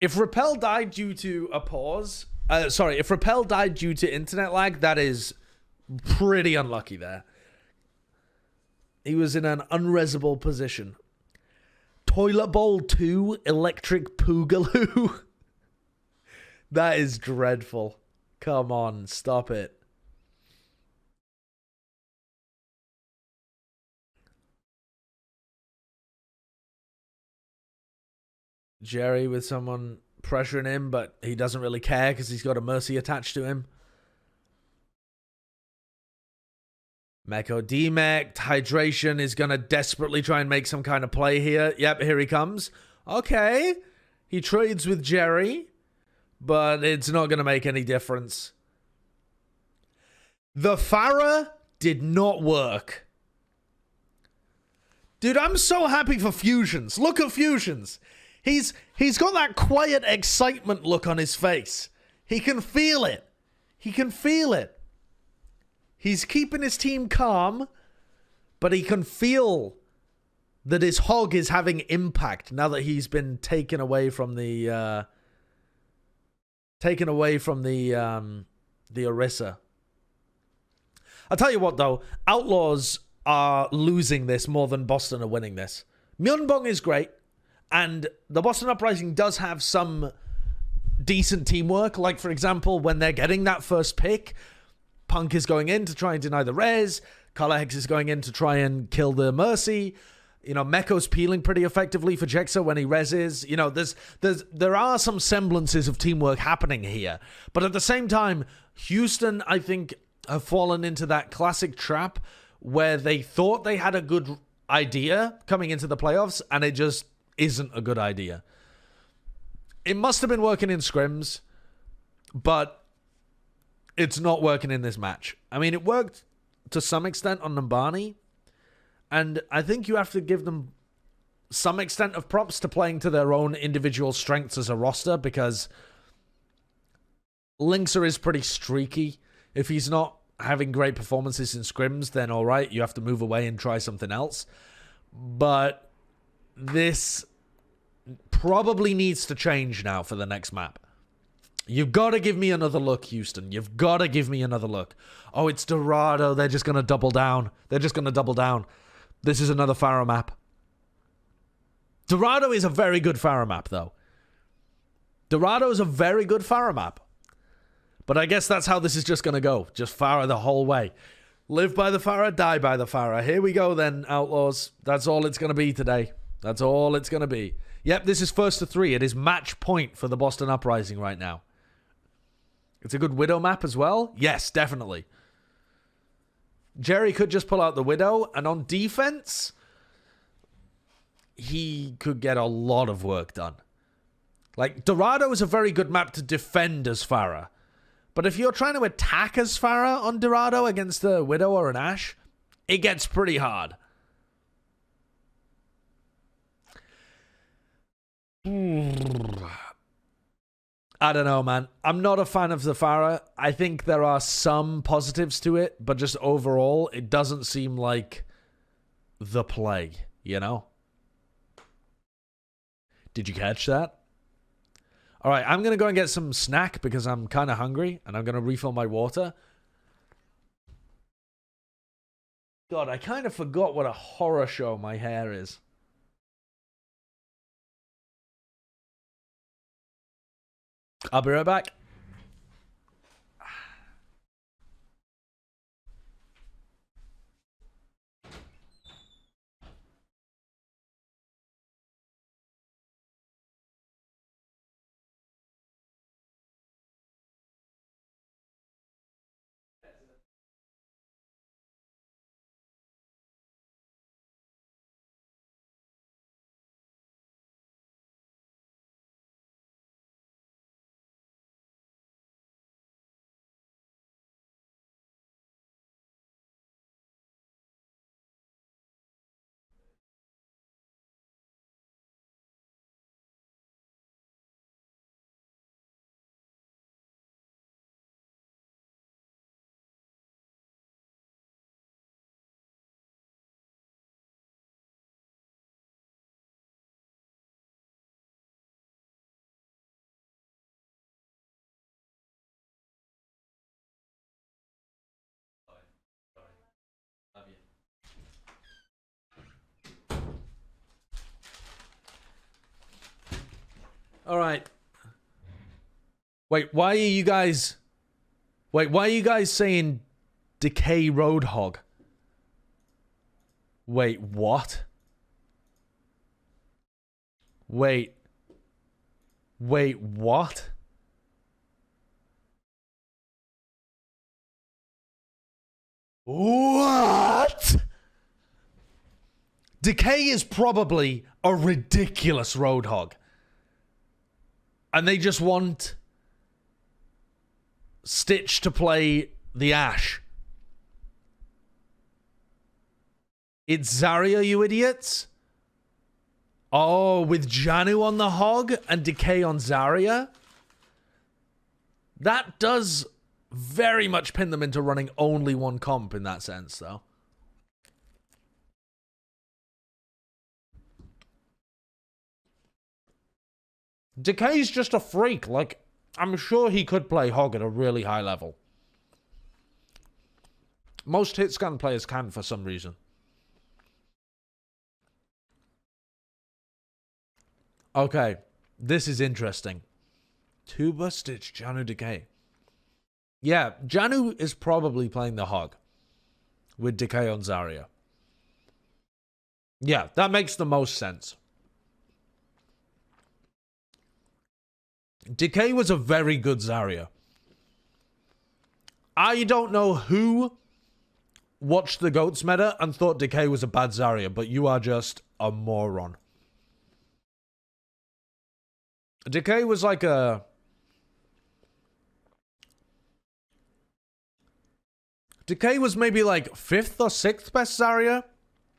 If Repel died due to a pause... if Repel died due to internet lag, that is pretty unlucky there. He was in an unresable position. Toilet Bowl 2, Electric Poogaloo. That is dreadful. Come on, stop it. Jerry with someone pressuring him, but he doesn't really care because he's got a Mercy attached to him. Meko demeched. Hydration is going to desperately try and make some kind of play here. Yep, here he comes. Okay. He trades with Jerry, but it's not going to make any difference. The Farah did not work. Dude, I'm so happy for Fusions. Look at Fusions. He's got that quiet excitement look on his face. He can feel it. He can feel it. He's keeping his team calm, but he can feel that his hog is having impact now that he's been taken away from the Orisa. I'll tell you what though, Outlaws are losing this more than Boston are winning this. Myeonbong is great. And the Boston Uprising does have some decent teamwork. Like, for example, when they're getting that first pick, Punk is going in to try and deny the res. Color Hex is going in to try and kill the Mercy. You know, Meko's peeling pretty effectively for Jexa when he reses. You know, there are some semblances of teamwork happening here. But at the same time, Houston, I think, have fallen into that classic trap where they thought they had a good idea coming into the playoffs, and it just isn't a good idea. It must have been working in scrims, but it's not working in this match. I mean, it worked to some extent on Numbani, and I think you have to give them some extent of props to playing to their own individual strengths as a roster, because Linkser is pretty streaky. If he's not having great performances in scrims, then all right, you have to move away and try something else. But this probably needs to change now for the next map. You've got to give me another look, Houston. You've got to give me another look. Oh, it's Dorado. They're just going to double down. They're just going to double down. This is another Pharah map. Dorado is a very good Pharah map, though. Dorado is a very good Pharah map. But I guess that's how this is just going to go. Just Pharah the whole way. Live by the Pharah, die by the Pharah. Here we go then, Outlaws. That's all it's going to be today. That's all it's going to be. Yep, this is first to 3. It is match point for the Boston Uprising right now. It's a good Widow map as well. Yes, definitely. Jerry could just pull out the Widow, and on defense, he could get a lot of work done. Like, Dorado is a very good map to defend as Pharah. But if you're trying to attack as Pharah on Dorado against a Widow or an Ashe, it gets pretty hard. I don't know, man. I'm not a fan of the Pharah. I think there are some positives to it, but just overall, it doesn't seem like the play, you know? Did you catch that? All right, I'm going to go and get some snack because I'm kind of hungry, and I'm going to refill my water. God, I kind of forgot what a horror show my hair is. I'll be right back. All right. Wait, why are you guys saying Decay Roadhog? Wait, what? Wait, what? What? Decay is probably a ridiculous Roadhog. And they just want Stitch to play the Ashe. It's Zarya, you idiots. Oh, with Janu on the Hog and Decay on Zarya? That does very much pin them into running only one comp in that sense, though. Decay's just a freak. Like, I'm sure he could play Hog at a really high level. Most hitscan players can for some reason. Okay, this is interesting. Tuba, Stitch, Janu, Decay. Yeah, Janu is probably playing the Hog with Decay on Zarya. Yeah, that makes the most sense. Decay was a very good Zarya. I don't know who watched the GOATS meta and thought Decay was a bad Zarya, but you are just a moron. Decay was like a... Decay was maybe like 5th or 6th best Zarya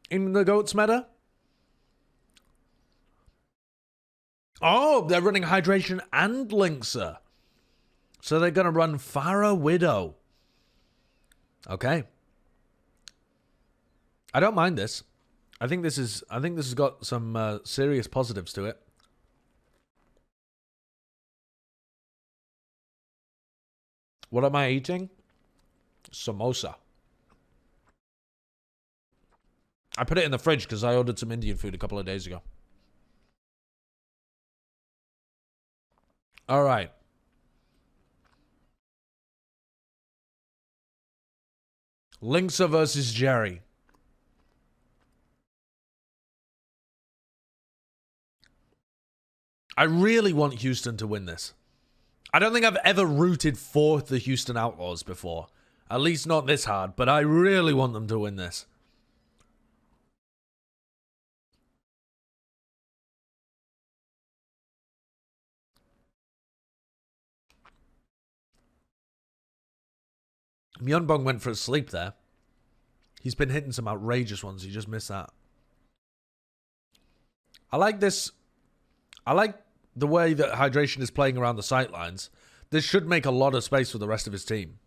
in the GOATS meta. Oh, they're running Hydration and Linkser. So they're going to run Pharah Widow. Okay. I don't mind this. I think this has got some serious positives to it. What am I eating? Samosa. I put it in the fridge because I ordered some Indian food a couple of days ago. All right. Linkser versus Jerry. I really want Houston to win this. I don't think I've ever rooted for the Houston Outlaws before. At least not this hard, but I really want them to win this. Myeonbong went for a sleep there. He's been hitting some outrageous ones. He just missed that. I like this. I like the way that Hydration is playing around the sightlines. This should make a lot of space for the rest of his team.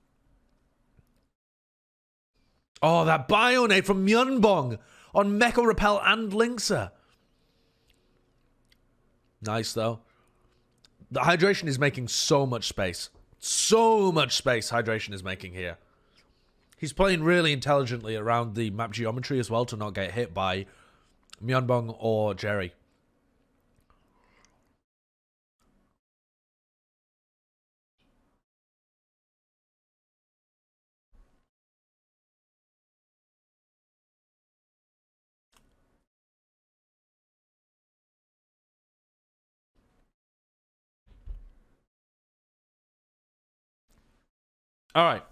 Oh, that Bionate from Myeonbong on Mecha Repel and Linkser. Nice, though. The Hydration is making so much space. So much space Hydration is making here. He's playing really intelligently around the map geometry as well to not get hit by Myeonbong or Jerry. All right.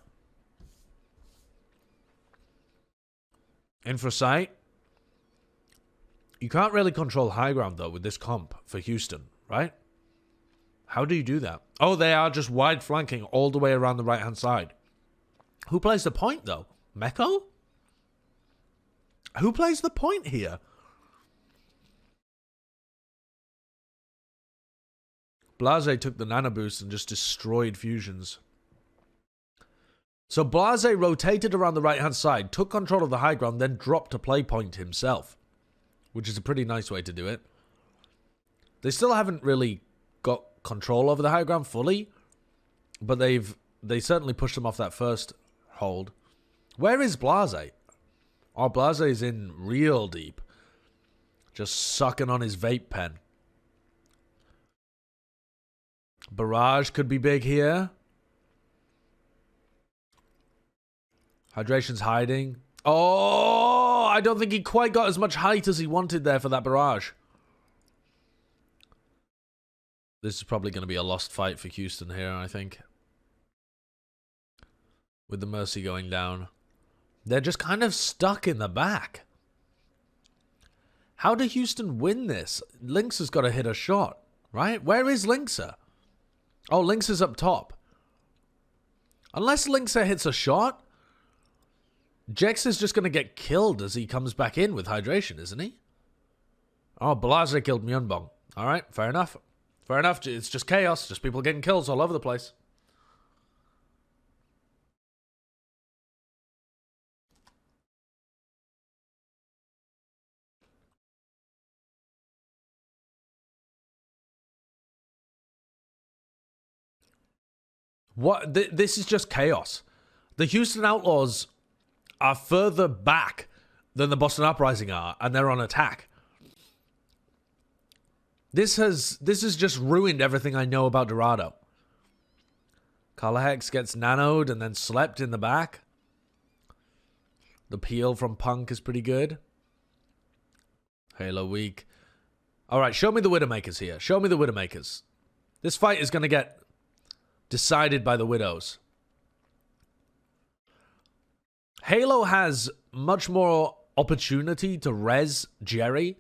Infrasight. You can't really control high ground, though, with this comp for Houston, right? How do you do that? Oh, they are just wide flanking all the way around the right-hand side. Who plays the point, though? Meko? Who plays the point here? Blase took the nano boost and just destroyed fusions. So Blase rotated around the right-hand side, took control of the high ground, then dropped a play point himself, which is a pretty nice way to do it. They still haven't really got control over the high ground fully, but they certainly pushed them off that first hold. Where is Blase? Oh, Blase is in real deep. Just sucking on his vape pen. Barrage could be big here. Hydration's hiding. Oh, I don't think he quite got as much height as he wanted there for that barrage. This is probably going to be a lost fight for Houston here, I think. With the Mercy going down. They're just kind of stuck in the back. How did Houston win this? Lynx has got to hit a shot, right? Where is Linkser? Oh, Linkser's up top. Unless Linkser hits a shot, Jex is just going to get killed as he comes back in with Hydration, isn't he? Oh, Blase killed Myeonbong. All right, fair enough. Fair enough. It's just chaos. Just people getting kills all over the place. What? This is just chaos. The Houston Outlaws are further back than the Boston Uprising are, and they're on attack. This has just ruined everything I know about Dorado. Kalahex gets nanoed and then slept in the back. The peel from Punk is pretty good. Halo weak. All right, show me the Widowmakers here. Show me the Widowmakers. This fight is going to get decided by the Widows. Halo has much more opportunity to res Jerry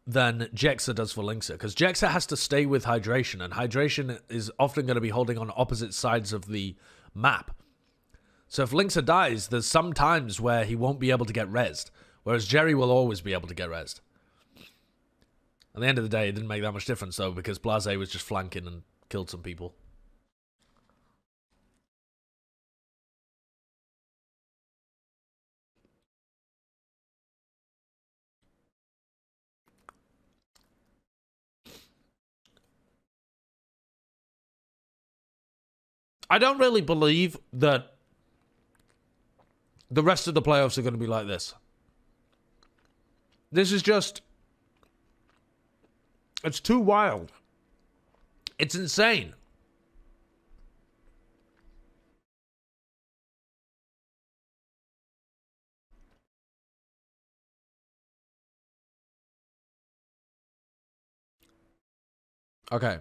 than Jexa does for Linksa, because Jexa has to stay with hydration, and hydration is often going to be holding on opposite sides of the map. So if Linksa dies, there's some times where he won't be able to get rezzed, whereas Jerry will always be able to get rezzed. At the end of the day, it didn't make that much difference, though, because Blase was just flanking and killed some people. I don't really believe that the rest of the playoffs are going to be like this. This is just... It's too wild. It's insane. Okay.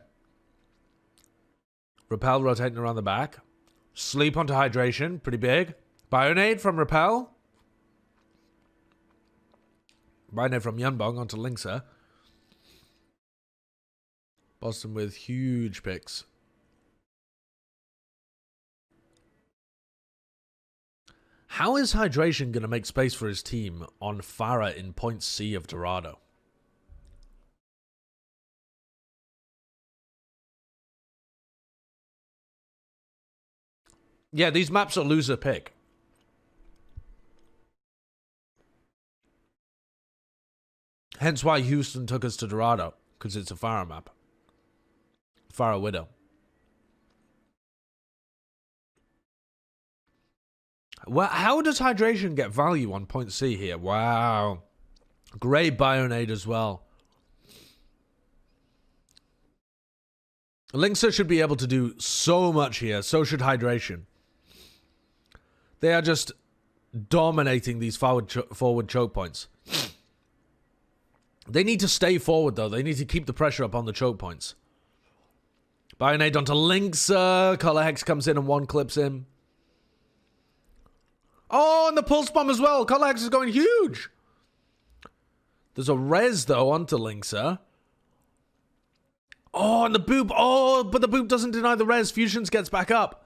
Repel rotating around the back. Sleep onto hydration. Pretty big. Bionade from Repel. Bionade from Yunbong onto Linksa. Boston with huge picks. How is hydration going to make space for his team on Farah in point C of Dorado? Yeah, these maps are loser pick. Hence why Houston took us to Dorado, because it's a Farah map. Farah Widow. Well, how does hydration get value on point C here? Wow. Great Bionade as well. Linksa should be able to do so much here. So should hydration. They are just dominating these forward choke points. They need to stay forward, though. They need to keep the pressure up on the choke points. Bionade onto Linksa. Color Hex comes in and one clips him. Oh, and the Pulse Bomb as well. Color Hex is going huge. There's a res, though, onto Linksa. Oh, and the Boop. Oh, but the Boop doesn't deny the res. Fusions gets back up.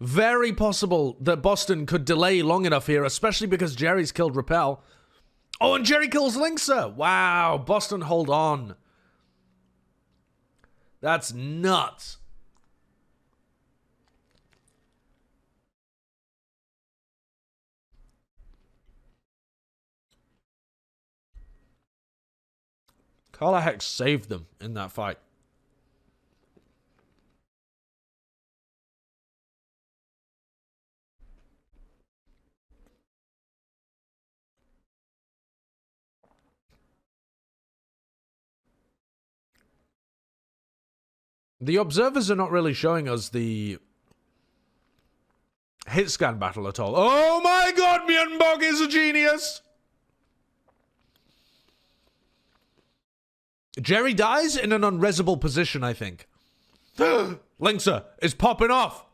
Very possible that Boston could delay long enough here, especially because Jerry's killed Repel. Oh, and Jerry kills Linksa. Wow, Boston hold on. That's nuts. Color Hex saved them in that fight. The observers are not really showing us the hit scan battle at all. Oh my god, Myeonbog is a genius! Jerry dies in an unresable position, I think. Linksa is popping off.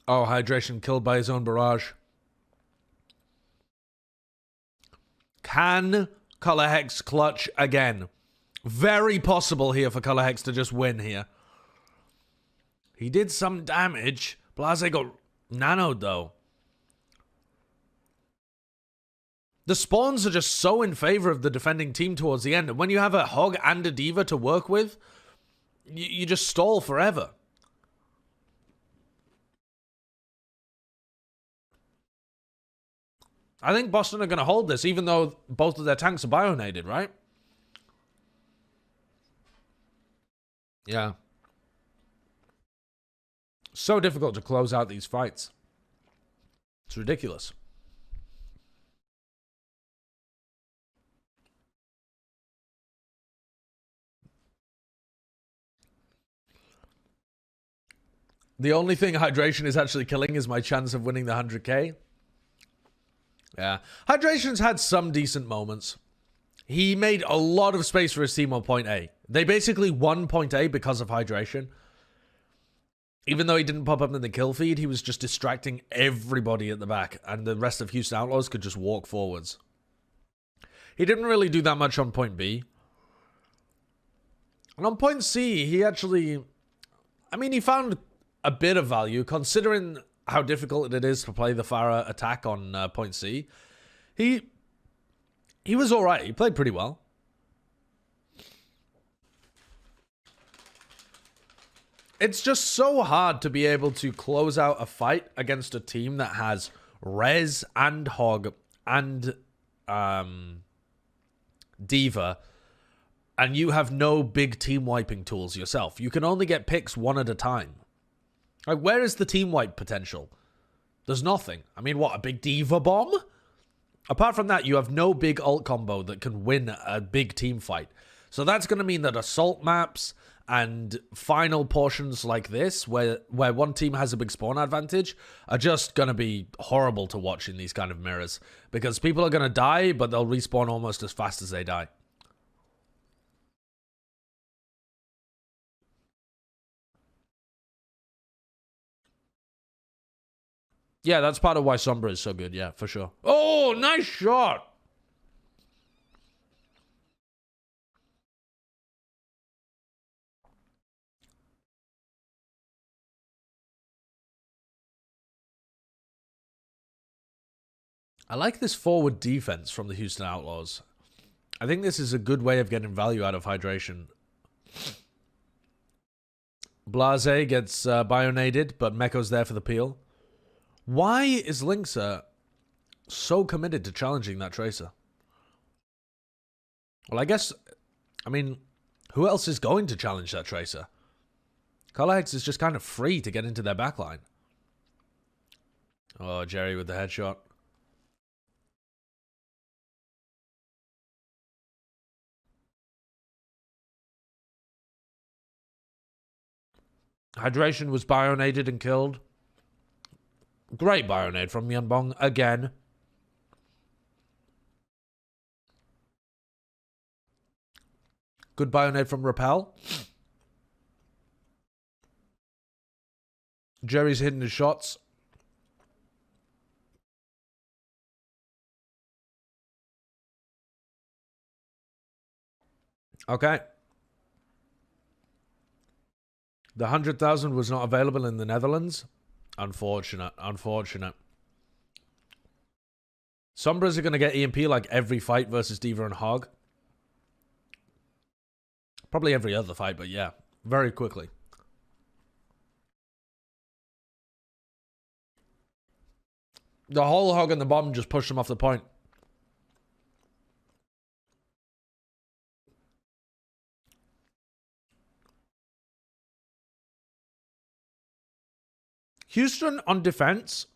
Oh, hydration killed by his own barrage. Can Color Hex clutch again? Very possible here for Color Hex to just win here. He did some damage. Blase got nanoed, though. The spawns are just so in favor of the defending team towards the end. And when you have a Hog and a Diva to work with, you just stall forever. I think Boston are going to hold this, even though both of their tanks are bionaded, right? Yeah. So difficult to close out these fights. It's ridiculous. The only thing hydration is actually killing is my chance of winning the 100k. Yeah. Hydration's had some decent moments. He made a lot of space for his team on point A. They basically won point A because of hydration. Even though he didn't pop up in the kill feed, he was just distracting everybody at the back, and the rest of Houston Outlaws could just walk forwards. He didn't really do that much on point B. And on point C, he actually... I mean, he found a bit of value, considering how difficult it is to play the Pharah attack on point C. He was alright. He played pretty well. It's just so hard to be able to close out a fight against a team that has Rez and Hog and Diva, and you have no big team wiping tools yourself. You can only get picks one at a time. Like, where is the team wipe potential? There's nothing. I mean, what, a big Diva bomb? Apart from that, you have no big ult combo that can win a big team fight. So that's going to mean that assault maps and final portions like this, where one team has a big spawn advantage, are just going to be horrible to watch in these kind of mirrors. Because people are going to die, but they'll respawn almost as fast as they die. Yeah, that's part of why Sombra is so good, yeah, for sure. Oh, nice shot! I like this forward defense from the Houston Outlaws. I think this is a good way of getting value out of hydration. Blase gets bionaded, but Meko's there for the peel. Why is Linksa so committed to challenging that Tracer? Well, I mean, who else is going to challenge that Tracer? Colorhex is just kind of free to get into their backline. Oh, Jerry with the headshot. Hydration was bionaded and killed. Great bionade from Yunbong again. Good bionade from Repel. Jerry's hitting his shots. Okay. The 100,000 was not available in the Netherlands. Unfortunate. Sombras are going to get EMP like every fight versus Diva and Hog. Probably every other fight, but yeah. Very quickly. The whole Hog and the bomb just pushed them off the point. Houston on defense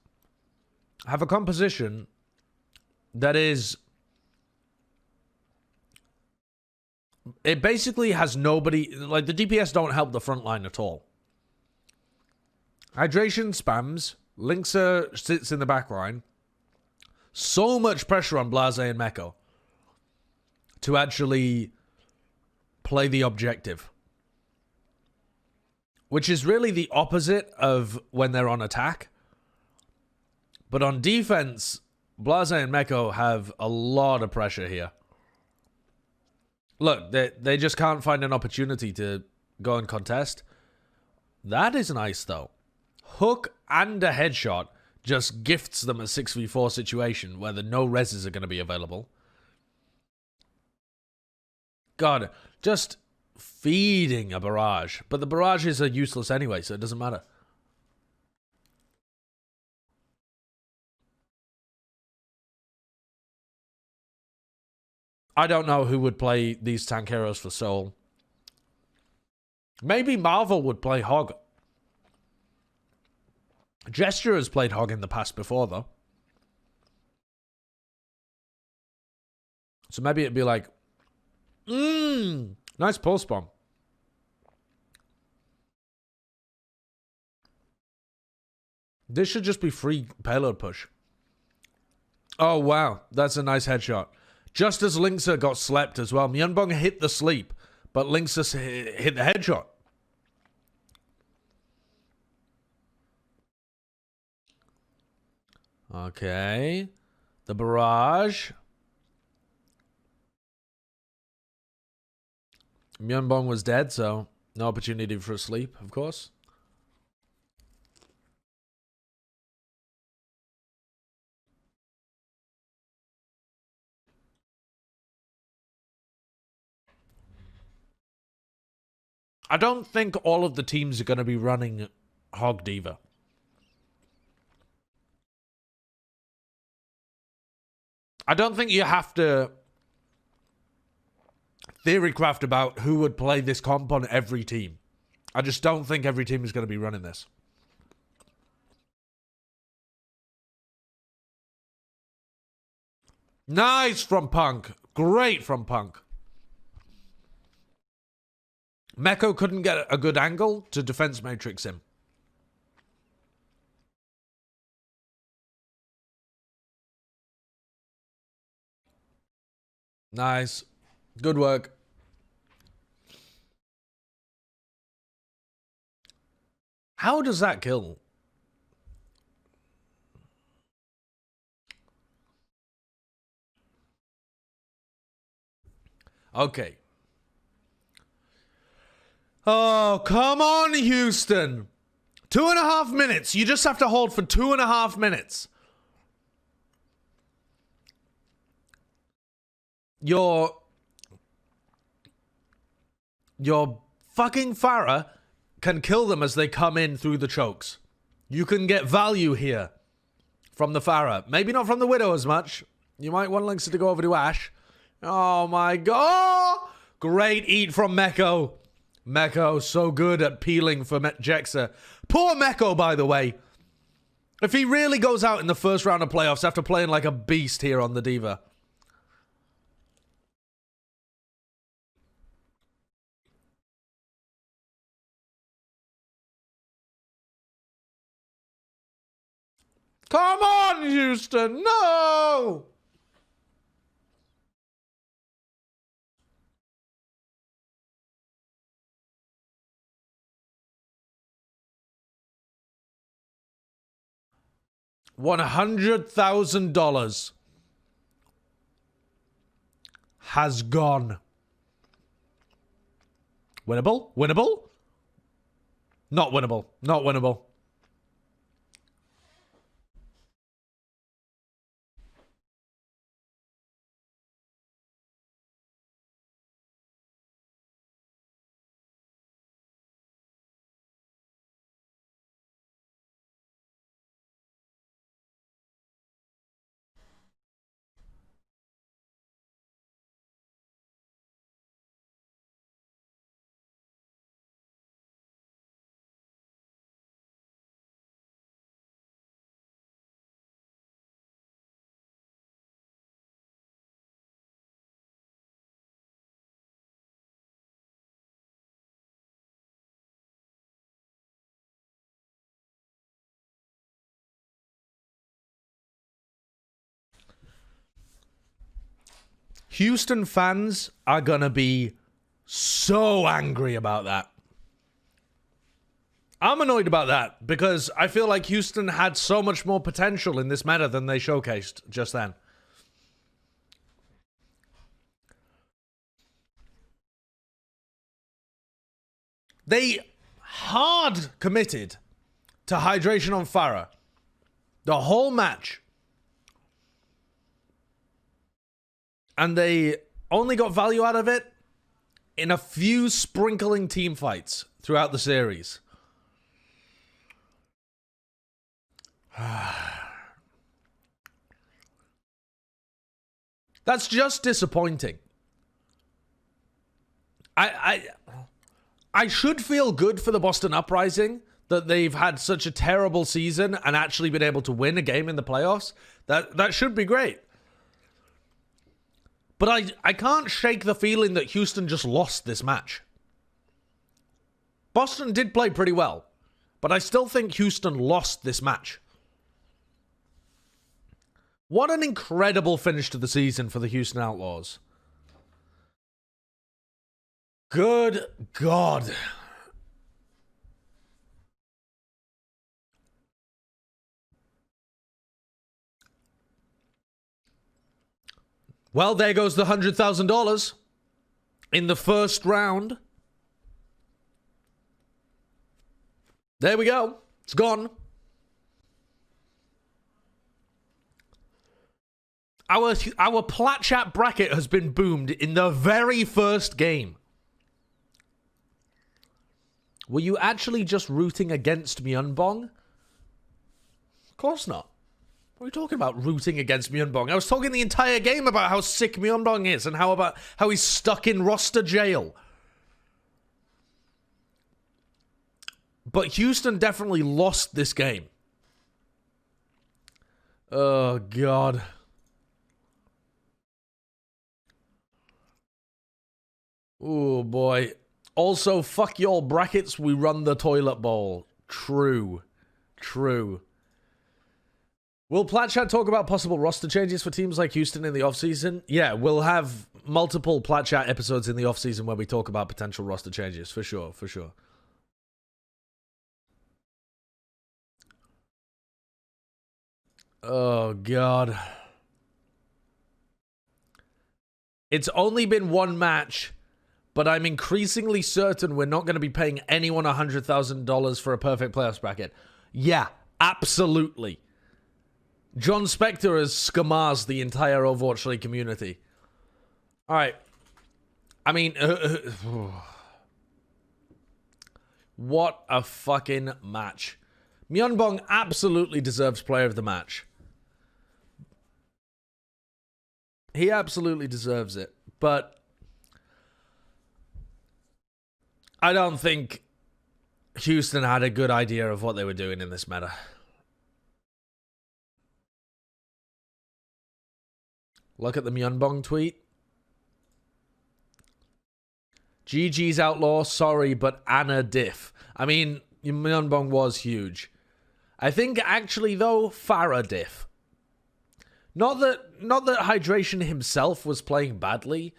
have a composition that is... It basically has nobody... Like, the DPS don't help the front line at all. Hydration spams. Linksa sits in the back line. So much pressure on Blase and Meko to actually play the objective. Which is really the opposite of when they're on attack. But on defense, Blase and Meko have a lot of pressure here. Look, they just can't find an opportunity to go and contest. That is nice, though. Hook and a headshot just gifts them a 6v4 situation where the no reses are going to be available. God, just... feeding a barrage. But the barrages are useless anyway, so it doesn't matter. I don't know who would play these tank heroes for Soul. Maybe Marvel would play Hog. Gesture has played Hog in the past before, though. So maybe it'd be like... Nice pulse bomb. This should just be free payload push. Oh, wow. That's a nice headshot. Just as Linksa got slept as well. Myeonbong hit the sleep, but Linksa hit the headshot. Okay. The barrage. Myeonbong was dead, so no opportunity for a sleep, of course. I don't think all of the teams are going to be running Hog Diva. I don't think you have to theory craft about who would play this comp on every team. I just don't think every team is going to be running this. Nice from Punk. Great from Punk. Meko couldn't get a good angle to defense matrix him. Nice. Good work. How does that kill? Okay. Oh, come on, Houston. 2.5 minutes. You just have to hold for 2.5 minutes. Your fucking Pharah can kill them as they come in through the chokes. You can get value here from the Pharah. Maybe not from the Widow as much. You might want Linksa to go over to Ashe. Oh my god. Great eat from Meko. Meko, so good at peeling for Jexa. Poor Meko, by the way. If he really goes out in the first round of playoffs after playing like a beast here on the Diva. Come on, Houston. No! $100,000 has gone. Winnable? Winnable? Not winnable. Not winnable. Houston fans are going to be so angry about that. I'm annoyed about that because I feel like Houston had so much more potential in this meta than they showcased just then. They hard committed to hydration on Pharah the whole match. And they only got value out of it in a few sprinkling team fights throughout the series. That's just disappointing. I should feel good for the Boston Uprising that they've had such a terrible season and actually been able to win a game in the playoffs. That should be great. But I can't shake the feeling that Houston just lost this match. Boston did play pretty well, but I still think Houston lost this match. What an incredible finish to the season for the Houston Outlaws. Good God. Well, there goes the $100,000 in the first round. There we go. It's gone. Our Plat Chat bracket has been boomed in the very first game. Were you actually just rooting against Myeonbong? Of course not. What are you talking about, rooting against Myeonbong? I was talking the entire game about how sick Myeonbong is and how he's stuck in roster jail. But Houston definitely lost this game. Oh, God. Oh, boy. Also, fuck your brackets, we run the toilet bowl. True. True. Will Plat Chat talk about possible roster changes for teams like Houston in the offseason? Yeah, we'll have multiple Plat Chat episodes in the offseason where we talk about potential roster changes, for sure, for sure. Oh, God. It's only been one match, but I'm increasingly certain we're not going to be paying anyone $100,000 for a perfect playoffs bracket. Yeah, absolutely. John Spector has skamazed the entire Overwatch League community. All right. I mean, what a fucking match. Myeonbong absolutely deserves player of the match. He absolutely deserves it. But I don't think Houston had a good idea of what they were doing in this meta. Look at the Myeonbong tweet. GG's Outlaw, sorry, but Anna diff. I mean, Myeonbong was huge. I think actually though, Farah diff. Not that Hydration himself was playing badly,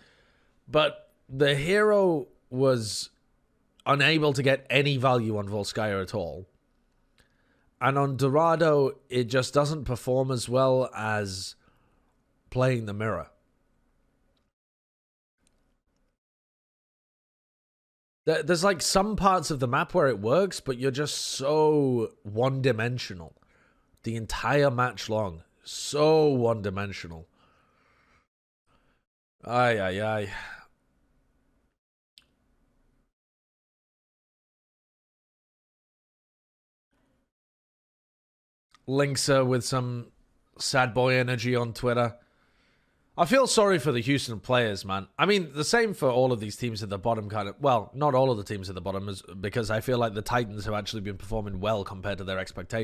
but the hero was unable to get any value on Volskaya at all. And on Dorado, it just doesn't perform as well as playing the mirror. There's like some parts of the map where it works, but you're just so one-dimensional. The entire match long. So one-dimensional. Ay, ay, ay. Linkser with some sad boy energy on Twitter. I feel sorry for the Houston players, man. I mean, the same for all of these teams at the bottom, kind of. Well, not all of the teams at the bottom, because I feel like the Titans have actually been performing well compared to their expectations.